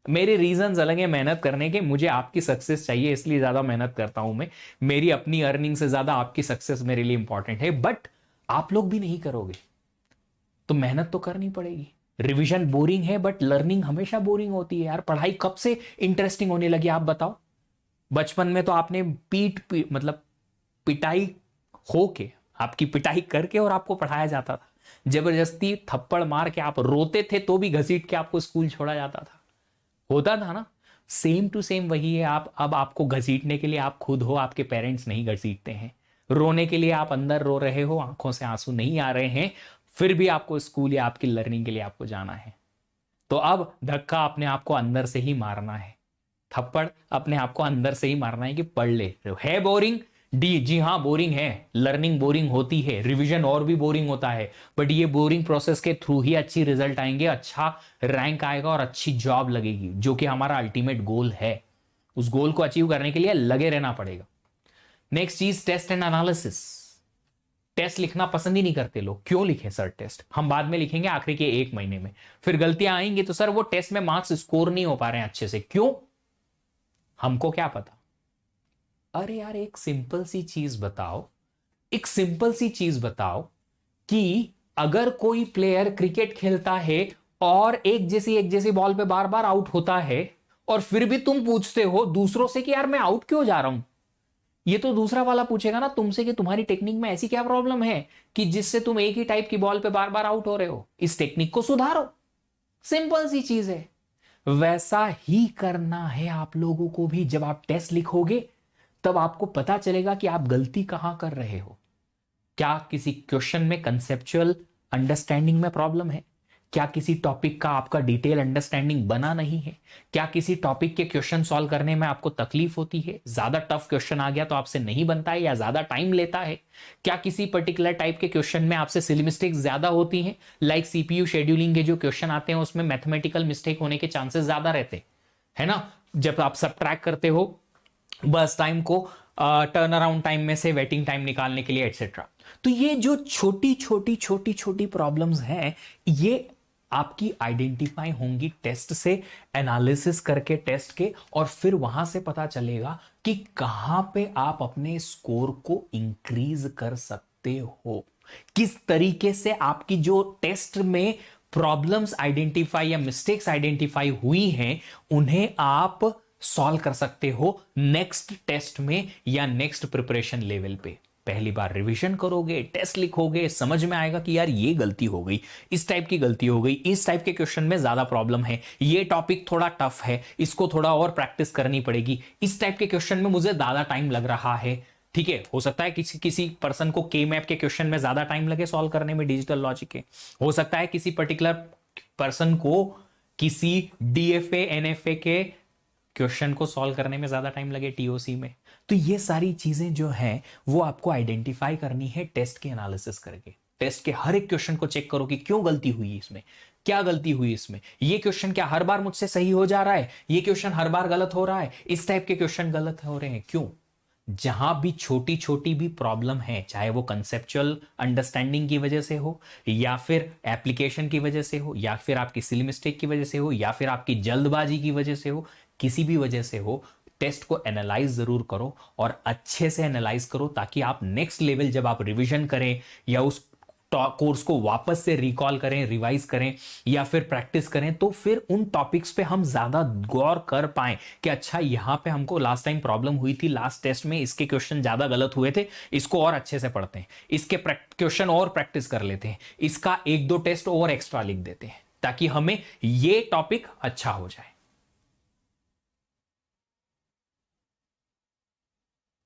मेरे रीजंस अलग है मेहनत करने के। मुझे आपकी सक्सेस चाहिए, इसलिए ज्यादा मेहनत करता हूं मैं। मेरी अपनी अर्निंग से ज्यादा आपकी सक्सेस मेरे लिए इंपॉर्टेंट है। बट आप लोग भी नहीं करोगे तो मेहनत तो करनी पड़ेगी। रिवीजन बोरिंग है, बट लर्निंग हमेशा बोरिंग होती है यार। पढ़ाई कब से इंटरेस्टिंग होने लगी आप बताओ? बचपन में तो आपने मतलब पिटाई होके, आपकी पिटाई करके और आपको पढ़ाया जाता था। जबरदस्ती थप्पड़ मार के आप रोते थे तो भी घसीट के आपको स्कूल छोड़ा जाता था। होता था ना? सेम टू सेम वही है। आप अब आपको घसीटने के लिए आप खुद हो, आपके पेरेंट्स नहीं घसीटते हैं। रोने के लिए आप अंदर रो रहे हो, आंखों से आंसू नहीं आ रहे हैं, फिर भी आपको स्कूल या आपकी लर्निंग के लिए आपको जाना है। तो अब धक्का अपने आप को अंदर से ही मारना है, थप्पड़ अपने आप को अंदर से ही मारना है कि पढ़ ले। है बोरिंग? जी हाँ बोरिंग है। लर्निंग बोरिंग होती है, रिवीजन और भी बोरिंग होता है। बट ये बोरिंग प्रोसेस के थ्रू ही अच्छी रिजल्ट आएंगे, अच्छा रैंक आएगा और अच्छी जॉब लगेगी, जो कि हमारा अल्टीमेट गोल है। उस गोल को अचीव करने के लिए लगे रहना पड़ेगा। नेक्स्ट चीज, टेस्ट एंड एनालिसिस। टेस्ट लिखना पसंद ही नहीं करते लोग। क्यों लिखे सर टेस्ट? हम बाद में लिखेंगे आखिरी के 1 महीने में। फिर गलतियां आएंगी तो सर वो टेस्ट में मार्क्स स्कोर नहीं हो पा रहे हैं अच्छे से। क्यों? हमको क्या पता। अरे यार एक सिंपल सी चीज बताओ, एक सिंपल सी चीज बताओ कि अगर कोई प्लेयर क्रिकेट खेलता है और एक जैसी बॉल पे बार बार आउट होता है, और फिर भी तुम पूछते हो दूसरों से कि यार मैं आउट क्यों जा रहा हूं, ये तो दूसरा वाला पूछेगा ना तुमसे कि तुम्हारी टेक्निक में ऐसी क्या प्रॉब्लम है कि जिससे तुम एक ही टाइप की बॉल पे बार बार आउट हो रहे हो। इस टेक्निक को सुधारो। सिंपल सी चीज है। वैसा ही करना है आप लोगों को भी। जब आप टेस्ट लिखोगे तब आपको पता चलेगा कि आप गलती कहां कर रहे हो। क्या किसी क्वेश्चन में कंसेप्चुअल अंडरस्टैंडिंग में प्रॉब्लम है? क्या किसी टॉपिक का आपका डिटेल अंडरस्टैंडिंग बना नहीं है? क्या किसी टॉपिक के क्वेश्चन सॉल्व करने में आपको तकलीफ होती है? ज्यादा टफ क्वेश्चन आ गया तो आपसे नहीं बनता है या ज्यादा टाइम लेता है? क्या किसी पर्टिकुलर टाइप के क्वेश्चन में आपसे सिली मिस्टेक्स ज्यादा होती हैं? लाइक सीपीयू शेड्यूलिंग के जो क्वेश्चन आते हैं उसमें मैथमेटिकल मिस्टेक होने के चांसेस ज्यादा रहते हैं, है ना? जब आप सबट्रैक्ट करते हो बस टाइम को टर्न अराउंड टाइम में से वेटिंग टाइम निकालने के लिए एटसेट्रा। तो ये जो छोटी छोटी छोटी छोटी प्रॉब्लम्स हैं, ये आपकी आइडेंटिफाई होंगी टेस्ट से, एनालिसिस करके टेस्ट के, और फिर वहां से पता चलेगा कि कहां पे आप अपने स्कोर को इंक्रीज कर सकते हो। किस तरीके से आपकी जो टेस्ट में प्रॉब्लम्स आइडेंटिफाई या मिस्टेक्स आइडेंटिफाई हुई हैं उन्हें आप सॉल्व कर सकते हो नेक्स्ट टेस्ट में या नेक्स्ट प्रिपरेशन लेवल पे। पहली बार रिवीजन करोगे, टेस्ट लिखोगे, समझ में आएगा कि यार ये गलती हो गई, इस टाइप की गलती हो गई, इस टाइप के क्वेश्चन में ज्यादा प्रॉब्लम है, ये टॉपिक थोड़ा टफ है, इसको थोड़ा और प्रैक्टिस करनी पड़ेगी, इस टाइप के क्वेश्चन में मुझे ज्यादा टाइम लग रहा है। ठीक है, हो सकता है किसी किसी पर्सन को के मैप के क्वेश्चन में ज्यादा टाइम लगे सॉल्व करने में, डिजिटल लॉजिक के। हो सकता है किसी पर्टिकुलर पर्सन को किसी डीएफए एनएफए के क्वेश्चन को सॉल्व करने में ज्यादा टाइम लगे टीओसी में। तो ये सारी चीजें जो हैं वो आपको आइडेंटिफाई करनी है टेस्ट के एनालिसिस करके। टेस्ट के हर एक क्वेश्चन को चेक करो कि क्यों गलती हुई इसमें, क्या गलती हुई इसमें, ये क्वेश्चन क्या हर बार मुझसे सही हो जा रहा है, ये क्वेश्चन हर बार गलत हो रहा है, इस टाइप के क्वेश्चन गलत हो रहे हैं क्यों। जहां भी छोटी छोटी भी प्रॉब्लम है, चाहे वो कंसेप्चुअल अंडरस्टैंडिंग की वजह से हो, या फिर एप्लीकेशन की वजह से हो, या फिर आपकी सिली मिस्टेक की वजह से हो, या फिर आपकी जल्दबाजी की वजह से हो, किसी भी वजह से हो, टेस्ट को एनालाइज जरूर करो और अच्छे से एनालाइज करो, ताकि आप नेक्स्ट लेवल जब आप रिवीजन करें या उस कोर्स को वापस से रिकॉल करें, रिवाइज करें या फिर प्रैक्टिस करें, तो फिर उन टॉपिक्स पे हम ज्यादा गौर कर पाएं कि अच्छा यहां पे हमको लास्ट टाइम प्रॉब्लम हुई थी, लास्ट टेस्ट में इसके क्वेश्चन ज्यादा गलत हुए थे, इसको और अच्छे से पढ़ते हैं, इसके क्वेश्चन और प्रैक्टिस कर लेते हैं, इसका 1-2 टेस्ट और एक्स्ट्रा लिख देते हैं, ताकि हमें ये टॉपिक अच्छा हो जाए।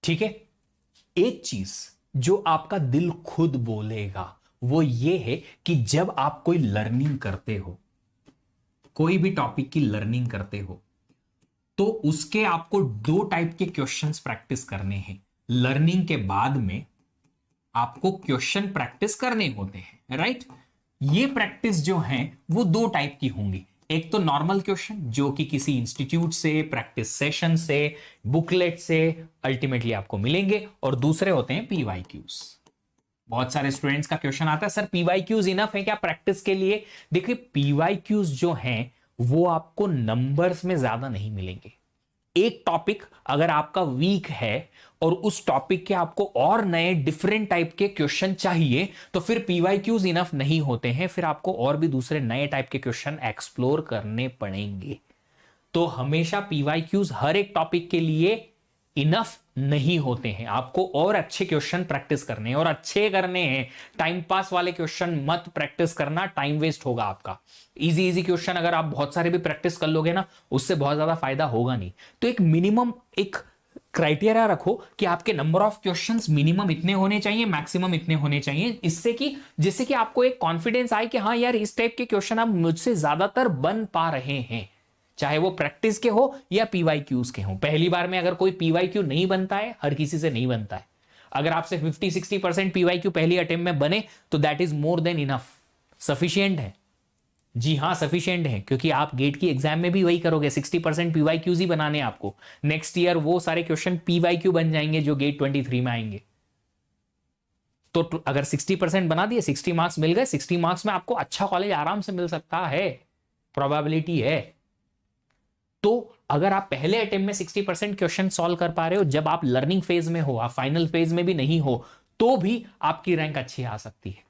ठीक है, एक चीज जो आपका दिल खुद बोलेगा वो ये है कि जब आप कोई लर्निंग करते हो, कोई भी टॉपिक की लर्निंग करते हो, तो उसके आपको 2 टाइप के क्वेश्चंस प्रैक्टिस करने हैं। लर्निंग के बाद में आपको क्वेश्चन प्रैक्टिस करने होते हैं, राइट। ये प्रैक्टिस जो है वो 2 टाइप की होंगी। एक तो नॉर्मल क्वेश्चन जो कि किसी इंस्टीट्यूट से, प्रैक्टिस सेशन से, बुकलेट से अल्टीमेटली आपको मिलेंगे, और दूसरे होते हैं पीवाईक्यूज। बहुत सारे स्टूडेंट्स का क्वेश्चन आता है, सर पीवाईक्यूज इनफ है क्या प्रैक्टिस के लिए? देखिए पीवाईक्यूज जो हैं वो आपको नंबर्स में ज्यादा नहीं मिलेंगे। एक टॉपिक अगर आपका वीक है और उस टॉपिक के आपको और नए डिफरेंट टाइप के क्वेश्चन चाहिए, तो फिर पीवाईक्यूज इनफ नहीं होते हैं, फिर आपको और भी दूसरे नए टाइप के क्वेश्चन एक्सप्लोर करने पड़ेंगे। तो हमेशा पीवाईक्यूज हर एक टॉपिक के लिए इनफ नहीं होते हैं, आपको और अच्छे क्वेश्चन प्रैक्टिस करने हैं, और अच्छे करने हैं। टाइम पास वाले क्वेश्चन मत प्रैक्टिस करना, टाइम वेस्ट होगा आपका। इजी इजी क्वेश्चन अगर आप बहुत सारे भी प्रैक्टिस कर लोगे ना, उससे बहुत ज्यादा फायदा होगा नहीं। तो एक मिनिमम एक क्राइटेरिया रखो कि आपके नंबर ऑफ क्वेश्चंस मिनिमम इतने होने चाहिए, मैक्सिमम इतने होने चाहिए, इससे कि जिससे कि आपको एक कॉन्फिडेंस आए कि हाँ यार इस टाइप के क्वेश्चन आप मुझसे ज्यादातर बन पा रहे हैं, चाहे वो प्रैक्टिस के हो या पीवाईक्यूज के हो। पहली बार में अगर कोई पीवाईक्यू नहीं बनता है, हर किसी से नहीं बनता है। अगर आपसे 50-60% पीवाईक्यू पहली अटेम्प्ट में बने तो that is more than enough, sufficient है। जी हाँ सफिशिएंट है, क्योंकि आप गेट की एग्जाम में भी वही करोगे, 60% पीवाईक्यूज ही बनाने आपको। नेक्स्ट ईयर वो सारे क्वेश्चन पीवाईक्यू बन जाएंगे जो गेट 23 में आएंगे। तो अगर 60% बना दिए, 60 मार्क्स मिल गए, 60 मार्क्स में आपको अच्छा कॉलेज आराम से मिल सकता है, प्रोबेबिलिटी है। तो अगर आप पहले अटेम्प्ट में 60% क्वेश्चन सॉल्व कर पा रहे हो, जब आप लर्निंग फेज में हो, आप फाइनल फेज में भी नहीं हो, तो भी आपकी रैंक अच्छी आ सकती है।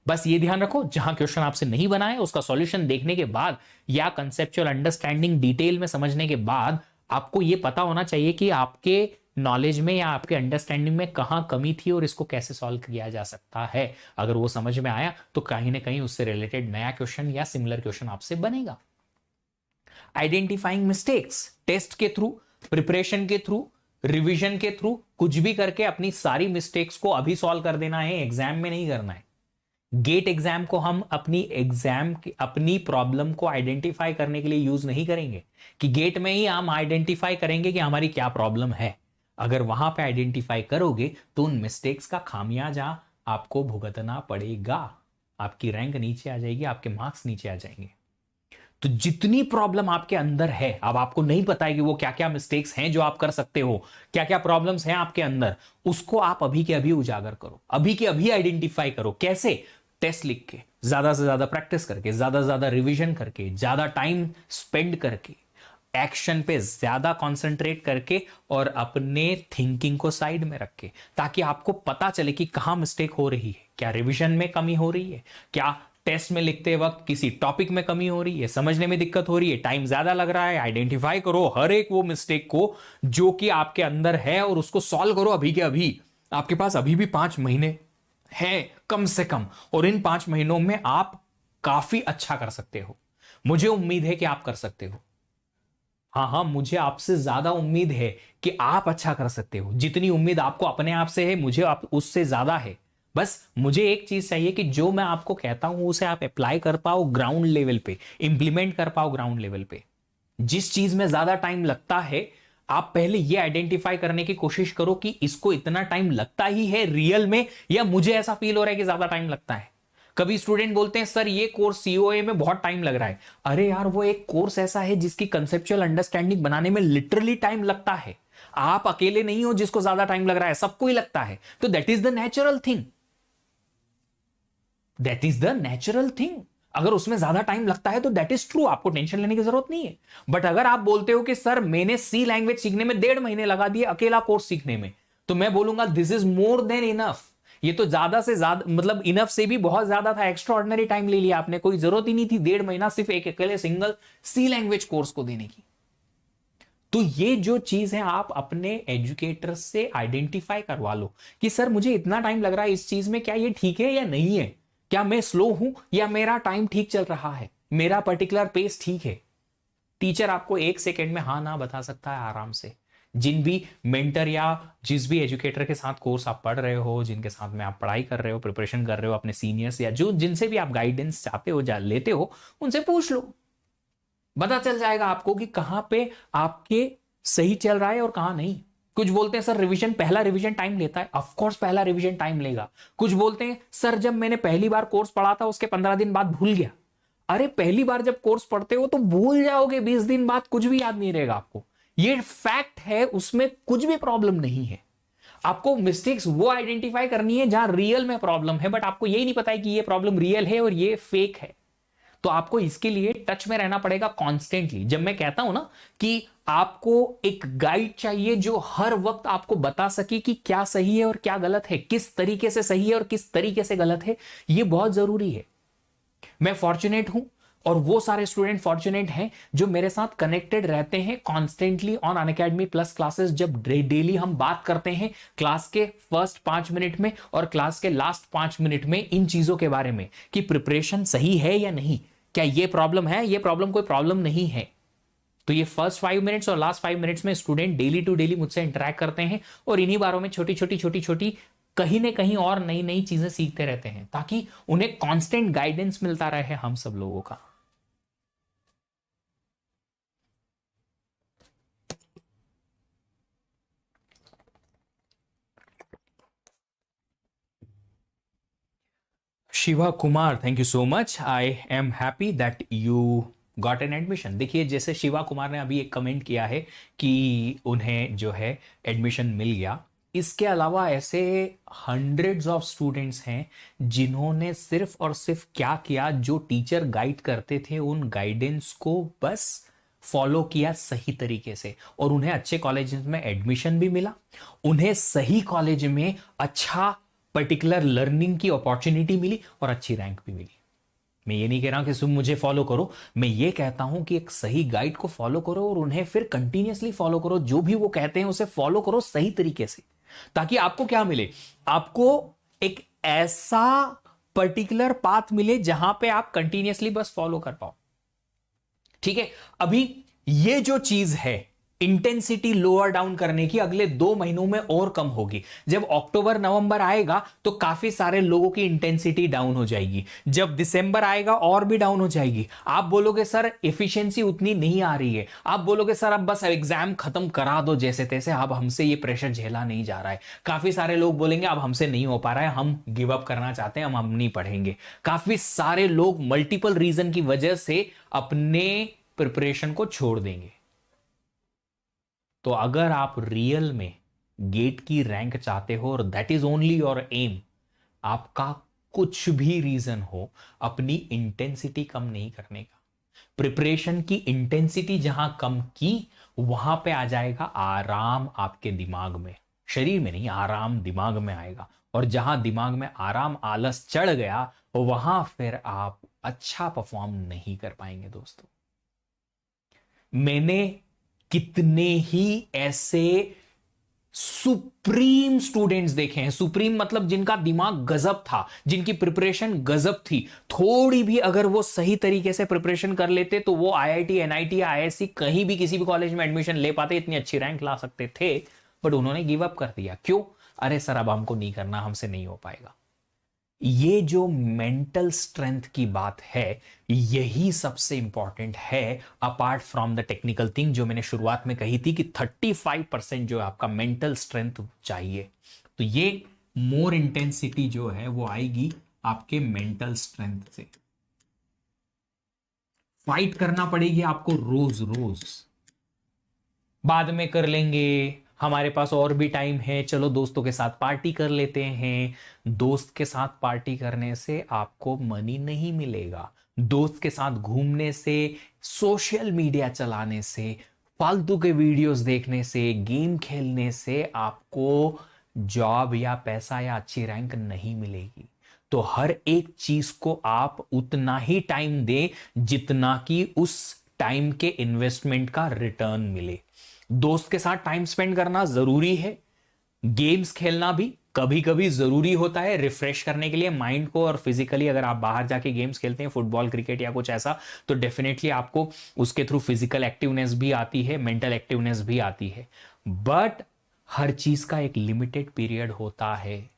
बस ये ध्यान रखो, जहां क्वेश्चन आपसे नहीं बना है उसका सॉल्यूशन देखने के बाद या कंसेप्चुअल अंडरस्टैंडिंग डिटेल में समझने के बाद आपको यह पता होना चाहिए कि आपके नॉलेज में या आपके अंडरस्टैंडिंग में कहां कमी थी और इसको कैसे सॉल्व किया जा सकता है। अगर वो समझ में आया तो कहीं ना कहीं उससे रिलेटेड नया क्वेश्चन या सिमिलर क्वेश्चन आपसे बनेगा। आइडेंटिफाइंग मिस्टेक्स, टेस्ट के थ्रू, प्रिपरेशन के थ्रू, रिवीजन के थ्रू, कुछ भी करके अपनी सारी मिस्टेक्स को अभी सॉल्व कर देना है, एग्जाम में नहीं करना है। गेट एग्जाम को हम अपनी प्रॉब्लम को आइडेंटिफाई करने के लिए यूज नहीं करेंगे कि गेट में ही हम आइडेंटिफाई करेंगे कि हमारी क्या प्रॉब्लम है। अगर वहां पे आइडेंटिफाई करोगे तो उन मिस्टेक्स का खामियाजा आपको भुगतना पड़ेगा, आपकी रैंक नीचे आ जाएगी, आपके मार्क्स नीचे आ जाएंगे। तो जितनी प्रॉब्लम आपके अंदर है, अब आपको नहीं पता है कि वो क्या क्या मिस्टेक्स हैं जो आप कर सकते हो, क्या क्या प्रॉब्लम्स हैं आपके अंदर, उसको आप अभी के अभी उजागर करो, अभी के अभी आइडेंटिफाई करो। कैसे? टेस्ट लिख के, ज्यादा से ज्यादा प्रैक्टिस करके, ज्यादा से ज्यादा रिवीजन करके, ज्यादा टाइम स्पेंड करके, एक्शन पे ज्यादा कंसंट्रेट करके, और अपने थिंकिंग को साइड में रख के, ताकि आपको पता चले कि कहां मिस्टेक हो रही है। क्या रिवीजन में कमी हो रही है, क्या टेस्ट में लिखते वक्त किसी टॉपिक में कमी हो रही है, समझने में दिक्कत हो रही है, टाइम ज्यादा लग रहा है। आइडेंटिफाई करो हर एक वो मिस्टेक को जो कि आपके अंदर है और उसको सॉल्व करो अभी के अभी। आपके पास अभी भी 5 महीने है कम से कम, और इन 5 महीनों में आप काफी अच्छा कर सकते हो। मुझे उम्मीद है कि आप कर सकते हो। हाँ, मुझे आपसे ज्यादा उम्मीद है कि आप अच्छा कर सकते हो। जितनी उम्मीद आपको अपने आप से है, मुझे आप उससे ज्यादा है। बस मुझे एक चीज चाहिए कि जो मैं आपको कहता हूं उसे आप अप्लाई कर पाओ ग्राउंड लेवल पे, इंप्लीमेंट कर पाओ ग्राउंड लेवल पे। जिस चीज में ज्यादा टाइम लगता है, आप पहले ये आइडेंटिफाई करने की कोशिश करो कि इसको इतना टाइम लगता ही है रियल में, या मुझे ऐसा फील हो रहा है कि ज्यादा टाइम लगता है। कभी स्टूडेंट बोलते हैं सर ये कोर्स सीओए में बहुत टाइम लग रहा है। अरे यार, वो एक कोर्स ऐसा है जिसकी कंसेप्चुअल अंडरस्टैंडिंग बनाने में लिटरली टाइम लगता है। आप अकेले नहीं हो जिसको ज्यादा टाइम लग रहा है, सबको ही लगता है। तो that is the natural thing, that is the natural thing. अगर उसमें ज्यादा टाइम लगता है तो दैट इज ट्रू, आपको टेंशन लेने की जरूरत नहीं है। बट अगर आप बोलते हो कि सर मैंने सी लैंग्वेज सीखने में 1.5 महीने लगा दिए अकेला कोर्स सीखने में, तो मैं बोलूंगा this is more than enough. ये तो ज्यादा से ज्यादा, मतलब इनफ से भी बहुत ज्यादा था। एक्स्ट्रा ऑर्डिनरी टाइम ले लिया आपने, कोई जरूरत ही नहीं थी 1.5 महीना सिर्फ एक अकेले सिंगल सी लैंग्वेज कोर्स को देने की। तो ये जो चीज है आप अपने एजुकेटर से आइडेंटिफाई करवा लो कि सर मुझे इतना टाइम लग रहा है इस चीज में, क्या ये ठीक है या नहीं है? क्या मैं स्लो हूं या मेरा टाइम ठीक चल रहा है, मेरा पर्टिकुलर पेस ठीक है? टीचर आपको 1 सेकेंड में हाँ ना बता सकता है आराम से। जिन भी मेंटर या जिस भी एजुकेटर के साथ कोर्स आप पढ़ रहे हो, जिनके साथ में आप पढ़ाई कर रहे हो, प्रिपरेशन कर रहे हो, अपने सीनियर्स या जो जिनसे भी आप गाइडेंस चाहते हो या लेते हो, उनसे पूछ लो। पता चल जाएगा आपको कि कहां पे आपके सही चल रहा है और कहां नहीं। कुछ बोलते हैं सर रिवीजन, पहला रिवीजन टाइम लेता है। ऑफ कोर्स पहला रिवीजन टाइम लेगा। कुछ बोलते हैं सर जब मैंने पहली बार कोर्स पढ़ा था उसके 15 दिन बाद भूल गया। अरे पहली बार जब कोर्स पढ़ते हो तो भूल जाओगे, 20 दिन बाद कुछ भी याद नहीं रहेगा आपको। ये फैक्ट है, उसमें कुछ भी प्रॉब्लम नहीं है। आपको मिस्टेक्स वो आइडेंटिफाई करनी है जहां रियल में प्रॉब्लम है, बट आपको यही नहीं पता है कि ये प्रॉब्लम रियल है और ये फेक है। तो आपको इसके लिए टच में रहना पड़ेगा कॉन्स्टेंटली। जब मैं कहता हूं ना कि आपको एक गाइड चाहिए जो हर वक्त आपको बता सके कि क्या सही है और क्या गलत है, किस तरीके से सही है और किस तरीके से गलत है, ये बहुत जरूरी है। मैं फॉर्चुनेट हूं और वो सारे स्टूडेंट फॉर्चुनेट हैं जो मेरे साथ कनेक्टेड रहते हैं constantly on Unacademy plus classes. जब डेली हम बात करते हैं क्लास के फर्स्ट 5 मिनट में और क्लास के लास्ट 5 मिनट में इन चीजों के बारे में कि प्रिपरेशन सही है या नहीं, क्या ये प्रॉब्लम है, ये प्रॉब्लम कोई प्रॉब्लम नहीं है। तो ये फर्स्ट 5 मिनट्स और लास्ट 5 मिनट्स में स्टूडेंट डेली टू डेली मुझसे इंटरेक्ट करते हैं और इन्हीं बारों में छोटी छोटी कहीं ना कहीं और नई नई चीजें सीखते रहते हैं ताकि उन्हें कांस्टेंट गाइडेंस मिलता रहे हम सब लोगों का। Shiva Kumar, thank you so much. I am happy that you got an admission. देखिए जैसे शिवा कुमार ने अभी एक कमेंट किया है कि उन्हें जो है एडमिशन मिल गया, इसके अलावा ऐसे हंड्रेड्स ऑफ स्टूडेंट्स हैं जिन्होंने सिर्फ और सिर्फ क्या किया, जो टीचर गाइड करते थे उन गाइडेंस को बस फॉलो किया सही तरीके से और उन्हें अच्छे कॉलेजेस में एडमिशन भी मिला, उन्हें सही कॉलेज में अच्छा पर्टिकुलर लर्निंग की अपॉर्चुनिटी मिली और अच्छी रैंक भी मिली। मैं ये नहीं कह रहा कि तुम मुझे फॉलो करो, मैं ये कहता हूं कि एक सही गाइड को फॉलो करो और उन्हें फिर कंटिन्यूअसली फॉलो करो। जो भी वो कहते हैं उसे फॉलो करो सही तरीके से, ताकि आपको क्या मिले, आपको एक ऐसा पर्टिकुलर पाथ मिले जहां पे आप कंटिन्यूअसली बस फॉलो कर पाओ। ठीक है, अभी ये जो चीज है इंटेंसिटी लोअर डाउन करने की अगले 2 महीनों में और कम होगी। जब अक्टूबर नवंबर आएगा तो काफी सारे लोगों की इंटेंसिटी डाउन हो जाएगी, जब दिसंबर आएगा और भी डाउन हो जाएगी। आप बोलोगे सर एफिशिएंसी उतनी नहीं आ रही है, आप बोलोगे सर अब बस एग्जाम खत्म करा दो जैसे तैसे, अब हमसे ये प्रेशर झेला नहीं जा रहा है। काफी सारे लोग बोलेंगे अब हमसे नहीं हो पा रहा है, हम गिव अप करना चाहते हैं, हम नहीं पढ़ेंगे। काफी सारे लोग मल्टीपल रीजन की वजह से अपने प्रिपरेशन को छोड़ देंगे। तो अगर आप रियल में गेट की रैंक चाहते हो और that is only your aim, आपका कुछ भी रीजन हो अपनी इंटेंसिटी कम नहीं करने का। प्रिपरेशन की इंटेंसिटी जहां कम की वहां पे आ जाएगा आराम आपके दिमाग में, शरीर में नहीं, आराम दिमाग में आएगा। और जहां दिमाग में आराम आलस चढ़ गया वहां फिर आप अच्छा परफॉर्म नहीं कर पाएंगे दोस्तों। मैंने कितने ही ऐसे सुप्रीम स्टूडेंट्स देखे हैं, सुप्रीम मतलब जिनका दिमाग गजब था, जिनकी प्रिपरेशन गजब थी, थोड़ी भी अगर वो सही तरीके से प्रिपरेशन कर लेते तो वो आईआईटी एनआईटी आईआईएससी कहीं भी किसी भी कॉलेज में एडमिशन ले पाते, इतनी अच्छी रैंक ला सकते थे, बट उन्होंने गिव अप कर दिया। क्यों? अरे सर अब हमको नहीं करना, हमसे नहीं हो पाएगा। ये जो मेंटल स्ट्रेंथ की बात है यही सबसे इंपॉर्टेंट है, apart from the technical thing जो मैंने शुरुआत में कही थी कि 35% जो आपका मेंटल स्ट्रेंथ चाहिए। तो ये मोर इंटेंसिटी जो है वो आएगी आपके मेंटल स्ट्रेंथ से। फाइट करना पड़ेगी आपको रोज रोज। बाद में कर लेंगे, हमारे पास और भी टाइम है, चलो दोस्तों के साथ पार्टी कर लेते हैं। दोस्त के साथ पार्टी करने से आपको मनी नहीं मिलेगा। दोस्त के साथ घूमने से, सोशल मीडिया चलाने से, फालतू के वीडियोस देखने से, गेम खेलने से आपको जॉब या पैसा या अच्छी रैंक नहीं मिलेगी। तो हर एक चीज को आप उतना ही टाइम दें जितना कि उस टाइम के इन्वेस्टमेंट का रिटर्न मिले। दोस्त के साथ टाइम स्पेंड करना जरूरी है, गेम्स खेलना भी कभी कभी जरूरी होता है रिफ्रेश करने के लिए माइंड को। और फिजिकली अगर आप बाहर जाके गेम्स खेलते हैं, फुटबॉल क्रिकेट या कुछ ऐसा, तो डेफिनेटली आपको उसके थ्रू फिजिकल एक्टिवनेस भी आती है, मेंटल एक्टिवनेस भी आती है। बट हर चीज का एक लिमिटेड पीरियड होता है।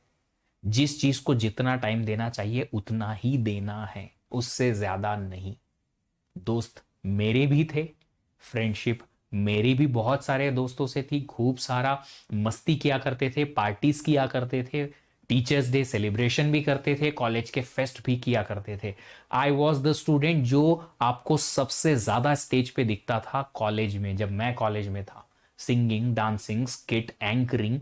जिस चीज को जितना टाइम देना चाहिए उतना ही देना है, उससे ज्यादा नहीं। दोस्त मेरे भी थे, फ्रेंडशिप मेरी भी बहुत सारे दोस्तों से थी, खूब सारा मस्ती किया करते थे, पार्टीज किया करते थे, टीचर्स डे सेलिब्रेशन भी करते थे, कॉलेज के फेस्ट भी किया करते थे। आई वॉज द स्टूडेंट जो आपको सबसे ज्यादा स्टेज पे दिखता था कॉलेज में, जब मैं कॉलेज में था। Singing, dancing, skit, anchoring,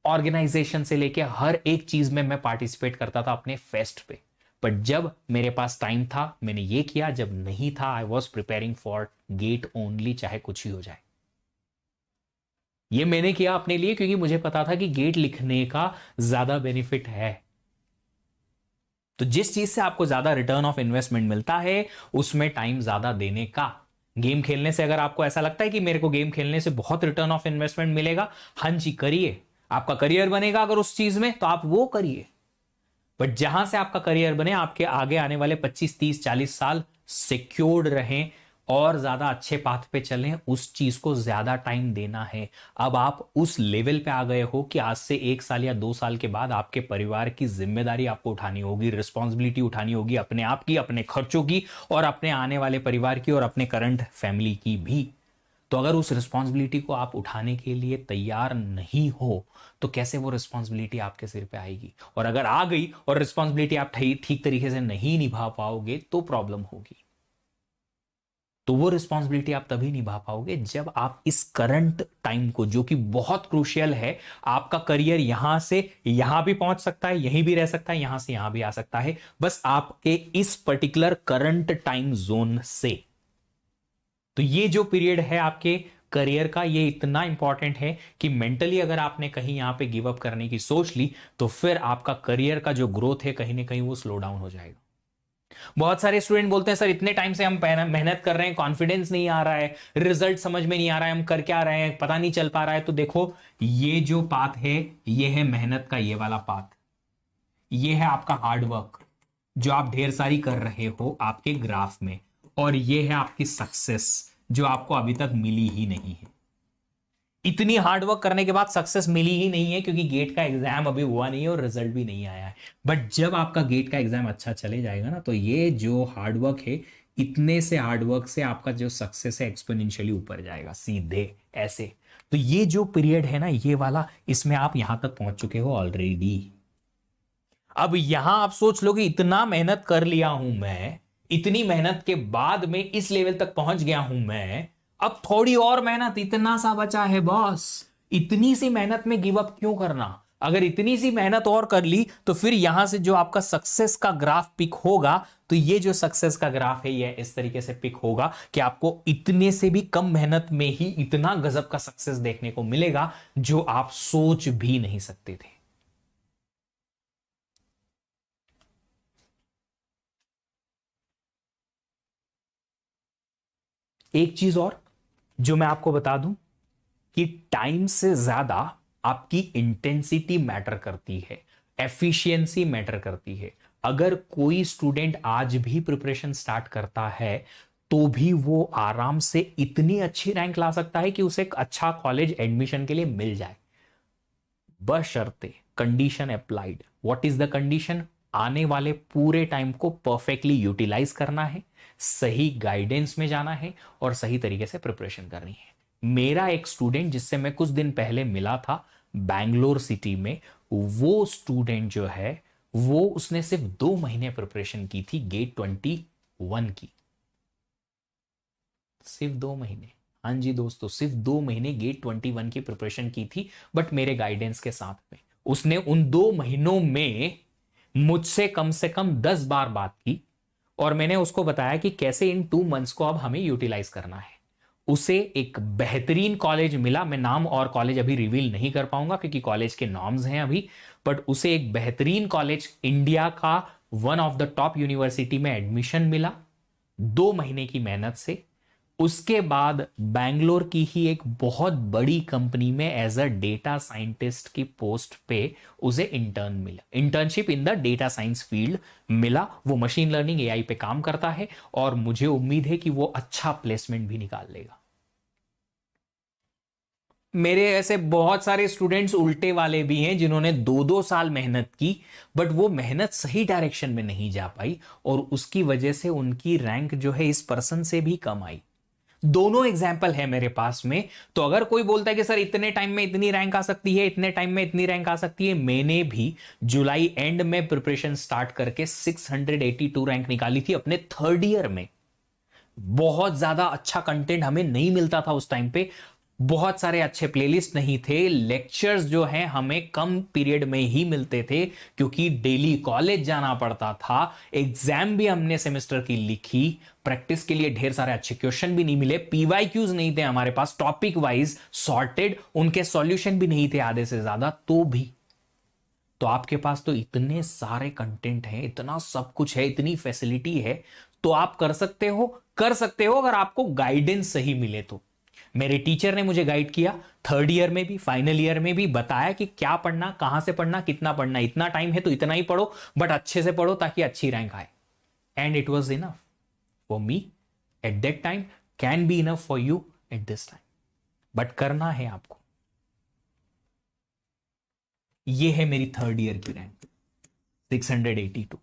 organization से लेके हर एक चीज में मैं पार्टिसिपेट करता था अपने फेस्ट पे। बट जब मेरे पास टाइम था मैंने ये किया, जब नहीं था I was preparing for get only, चाहे कुछ ही हो जाए। ये मैंने किया अपने लिए क्योंकि मुझे पता था कि गेट लिखने का ज्यादा बेनिफिट है। तो जिस चीज से आपको ज्यादा रिटर्न ऑफ इन्वेस्टमेंट मिलता है उसमें टाइम ज्यादा देने का। गेम खेलने से अगर आपको ऐसा लगता है कि मेरे को गेम खेलने से बहुत रिटर्न ऑफ इन्वेस्टमेंट मिलेगा, हाँ जी करिए, आपका करियर बनेगा अगर उस चीज में तो आप वो करिए। बट जहां से आपका करियर बने, आपके आगे आने वाले 25 30 40 साल सिक्योर्ड रहें और ज्यादा अच्छे पाथ पे चलें, उस चीज को ज्यादा टाइम देना है। अब आप उस लेवल पे आ गए हो कि आज से 1 साल या 2 साल के बाद आपके परिवार की जिम्मेदारी आपको उठानी होगी, रिस्पॉन्सिबिलिटी उठानी होगी अपने आप की, अपने खर्चों की, और अपने आने वाले परिवार की, और अपने करंट फैमिली की भी। तो अगर उस रिस्पॉन्सिबिलिटी को आप उठाने के लिए तैयार नहीं हो तो कैसे वो रिस्पॉन्सिबिलिटी आपके सिर पे आएगी? और अगर आ गई और रिस्पॉन्सिबिलिटी आप ठीक तरीके से नहीं निभा पाओगे तो प्रॉब्लम होगी। तो वो रिस्पॉन्सिबिलिटी आप तभी निभा पाओगे जब आप इस करंट टाइम को, जो कि बहुत क्रूशियल है, आपका करियर यहां से यहां भी पहुंच सकता है, यहीं भी रह सकता है, यहां से यहां भी आ सकता है, बस आपके इस पर्टिकुलर करंट टाइम जोन से। तो ये जो पीरियड है आपके करियर का, ये इतना इंपॉर्टेंट है कि मेंटली अगर आपने कहीं यहां पे गिव अप करने की सोच ली तो फिर आपका करियर का जो ग्रोथ है कहीं ना कहीं वो स्लो डाउन हो जाएगा। बहुत सारे स्टूडेंट बोलते हैं सर इतने टाइम से हम मेहनत कर रहे हैं, कॉन्फिडेंस नहीं आ रहा है, रिजल्ट समझ में नहीं आ रहा है, हम कर क्या रहे हैं पता नहीं चल पा रहा है। तो देखो, ये जो पाथ है ये है मेहनत का, ये वाला पाथ, ये है आपका हार्डवर्क जो आप ढेर सारी कर रहे हो आपके ग्राफ में, और ये है आपकी सक्सेस जो आपको अभी तक मिली ही नहीं है। इतनी हार्डवर्क करने के बाद सक्सेस मिली ही नहीं है क्योंकि गेट का एग्जाम अभी हुआ नहीं है और रिजल्ट भी नहीं आया है। बट जब आपका गेट का एग्जाम अच्छा चले जाएगा ना, तो ये जो हार्डवर्क है, इतने से हार्डवर्क से आपका जो सक्सेस है एक्सपोनेंशियली ऊपर जाएगा सीधे ऐसे। तो ये जो पीरियड है ना ये वाला, इसमें आप यहां तक पहुंच चुके हो ऑलरेडी। अब यहां आप सोच लो कि इतना मेहनत कर लिया हूं मैं, इतनी मेहनत के बाद में इस लेवल तक पहुंच गया हूं मैं, अब थोड़ी और मेहनत, इतना सा बचा है बॉस। इतनी सी मेहनत में गिव अप क्यों करना? अगर इतनी सी मेहनत और कर ली तो फिर यहां से जो आपका सक्सेस का ग्राफ पिक होगा, तो ये जो सक्सेस का ग्राफ है ये इस तरीके से पिक होगा कि आपको इतने से भी कम मेहनत में ही इतना गजब का सक्सेस देखने को मिलेगा जो आप सोच भी नहीं सकते थे। एक चीज और जो मैं आपको बता दूं कि टाइम से ज्यादा आपकी इंटेंसिटी मैटर करती है, एफिशिएंसी मैटर करती है। अगर कोई स्टूडेंट आज भी प्रिपरेशन स्टार्ट करता है तो भी वो आराम से इतनी अच्छी रैंक ला सकता है कि उसे एक अच्छा कॉलेज एडमिशन के लिए मिल जाए, बशर्ते condition applied. What is the condition? आने वाले पूरे टाइम को परफेक्टली यूटिलाइज करना है, सही गाइडेंस में जाना है और सही तरीके से प्रिपरेशन करनी है। मेरा एक स्टूडेंट जिससे मैं कुछ दिन पहले मिला था बैंगलोर सिटी में, वो स्टूडेंट जो है वो उसने सिर्फ 2 महीने प्रिपरेशन की थी गेट 21 की। सिर्फ 2 महीने, हाँ जी दोस्तों, सिर्फ 2 महीने गेट 21 की प्रिपरेशन की थी, बट मेरे गाइडेंस के साथ में। उसने उन 2 महीनों में मुझसे कम से कम 10 बार बात की और मैंने उसको बताया कि कैसे इन 2 मंथ्स को अब हमें यूटिलाइज करना है। उसे एक बेहतरीन कॉलेज मिला, मैं नाम और कॉलेज अभी रिवील नहीं कर पाऊंगा क्योंकि कॉलेज के नॉर्म्स हैं अभी, बट उसे एक बेहतरीन कॉलेज, इंडिया का one of the top university में एडमिशन मिला 2 महीने की मेहनत से। उसके बाद बैंगलोर की ही एक बहुत बड़ी कंपनी में एज अ डेटा साइंटिस्ट की पोस्ट पे उसे इंटर्न मिला, internship in the data science field मिला। वो मशीन लर्निंग एआई पे काम करता है और मुझे उम्मीद है कि वो अच्छा प्लेसमेंट भी निकाल लेगा। मेरे ऐसे बहुत सारे स्टूडेंट्स उल्टे वाले भी हैं जिन्होंने 2-2 साल मेहनत की, बट वो मेहनत सही डायरेक्शन में नहीं जा पाई और उसकी वजह से उनकी रैंक जो है इस पर्सन से भी कम आई। दोनों एग्जाम्पल है मेरे पास में। तो अगर कोई बोलता है कि सर इतने टाइम में इतनी रैंक आ सकती है, इतने टाइम में इतनी रैंक आ सकती है, मैंने भी जुलाई एंड में प्रिपरेशन स्टार्ट करके 682 रैंक निकाली थी अपने थर्ड ईयर में। बहुत ज्यादा अच्छा कंटेंट हमें नहीं मिलता था उस टाइम पे, बहुत सारे अच्छे प्लेलिस्ट नहीं थे, लेक्चर्स जो हैं हमें कम पीरियड में ही मिलते थे क्योंकि डेली कॉलेज जाना पड़ता था, एग्जाम भी हमने सेमेस्टर की लिखी, प्रैक्टिस के लिए ढेर सारे अच्छे क्वेश्चन भी नहीं मिले, पीवाईक्यूज नहीं थे हमारे पास टॉपिक वाइज सॉर्टेड, उनके सॉल्यूशन भी नहीं थे आधे से ज्यादा। तो भी तो आपके पास तो इतने सारे कंटेंट हैं, इतना सब कुछ है, इतनी फैसिलिटी है, तो आप कर सकते हो, कर सकते हो अगर आपको गाइडेंस सही मिले तो। मेरे टीचर ने मुझे गाइड किया, थर्ड ईयर में भी फाइनल ईयर में भी बताया कि क्या पढ़ना, कहां से पढ़ना, कितना पढ़ना, इतना टाइम है तो इतना ही पढ़ो, बट अच्छे से पढ़ो ताकि अच्छी रैंक आए। And it was enough for me at that time, can be enough for you at this time, but करना है आपको। ये है मेरी थर्ड ईयर की रैंक 682,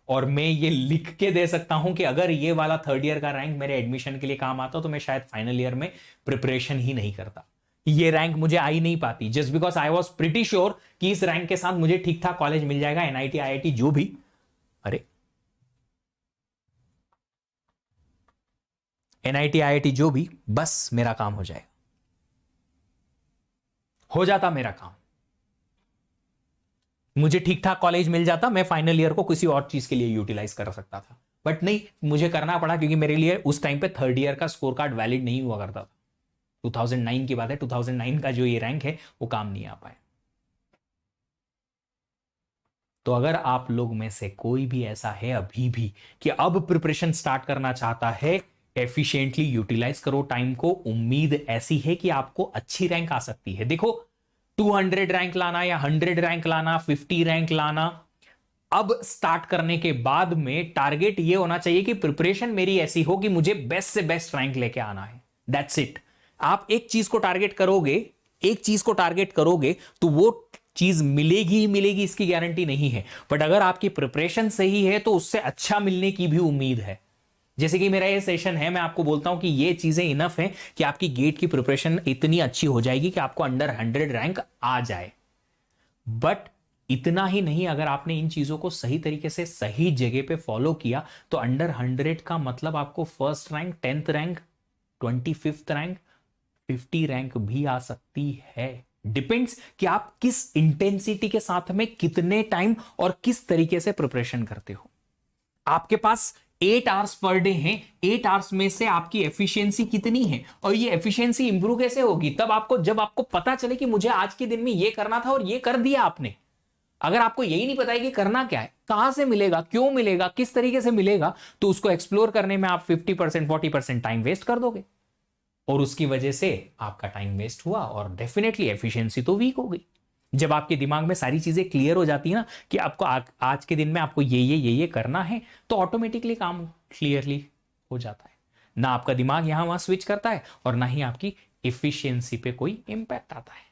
और मैं ये लिख के दे सकता हूं कि अगर ये वाला थर्ड ईयर का रैंक मेरे एडमिशन के लिए काम आता तो मैं शायद फाइनल ईयर में प्रिपरेशन ही नहीं करता, ये रैंक मुझे आ ही नहीं पाती, just because I was pretty sure कि इस रैंक के साथ मुझे ठीक ठाक कॉलेज मिल जाएगा, एनआईटी आईआईटी जो भी, अरे एनआईटी आईआईटी जो भी, बस मेरा काम हो जाएगा, हो जाता मेरा काम, मुझे ठीक ठाक कॉलेज मिल जाता, मैं फाइनल ईयर को किसी और चीज के लिए यूटिलाइज कर सकता था, बट नहीं, मुझे करना पड़ा क्योंकि मेरे लिए उस टाइम पे थर्ड ईयर का स्कोर कार्ड वैलिड नहीं हुआ करता था। 2009 की बात है, 2009 का जो ये रैंक है वो काम नहीं आ पाया। तो अगर आप लोग में से कोई भी ऐसा है अभी भी कि अब प्रिपरेशन स्टार्ट करना चाहता है, एफिशिएंटली यूटिलाइज करो टाइम को, उम्मीद ऐसी है कि आपको अच्छी रैंक आ सकती है। देखो 200 रैंक लाना या 100 रैंक लाना, 50 रैंक लाना, अब स्टार्ट करने के बाद में टारगेट ये होना चाहिए कि प्रिपरेशन मेरी ऐसी हो कि मुझे बेस्ट से बेस्ट रैंक लेके आना है, दैट्स इट। आप एक चीज को टारगेट करोगे, एक चीज को टारगेट करोगे तो वो चीज मिलेगी ही मिलेगी, इसकी गारंटी नहीं है, बट अगर आपकी प्रिपरेशन सही है तो उससे अच्छा मिलने की भी उम्मीद है। जैसे कि मेरा ये सेशन है, मैं आपको बोलता हूं कि ये चीजें इनफ है कि आपकी गेट की प्रिपरेशन इतनी अच्छी हो जाएगी कि आपको अंडर 100 रैंक आ जाए, बट इतना ही नहीं, अगर आपने इन चीजों को सही तरीके से सही जगह पे फॉलो किया तो अंडर 100 का मतलब आपको first rank, 10th rank, 25th rank, 50 rank भी आ सकती है। डिपेंड्स कि आप किस इंटेंसिटी के साथ में कितने टाइम और किस तरीके से प्रिपरेशन करते हो। आपके पास 8 आवर्स पर डे हैं, 8 आवर्स में से आपकी एफिशिएंसी कितनी है, और ये एफिशिएंसी इंप्रूव कैसे होगी, तब आपको, जब आपको पता चले कि मुझे आज के दिन में ये करना था और ये कर दिया आपने। अगर आपको यही नहीं पता है कि करना क्या है, कहां से मिलेगा, क्यों मिलेगा, किस तरीके से मिलेगा, तो उसको एक्सप्लोर करने में आप 50% 40% टाइम वेस्ट कर दोगे, और उसकी वजह से आपका टाइम वेस्ट हुआ और डेफिनेटली एफिशिएंसी तो वीक हो गई। जब आपके दिमाग में सारी चीजें क्लियर हो जाती है ना कि आपको आज के दिन में आपको ये करना है, तो ऑटोमेटिकली काम क्लियरली हो जाता है, ना आपका दिमाग यहां वहां स्विच करता है और ना ही आपकी एफिशिएंसी पे कोई इंपैक्ट आता है।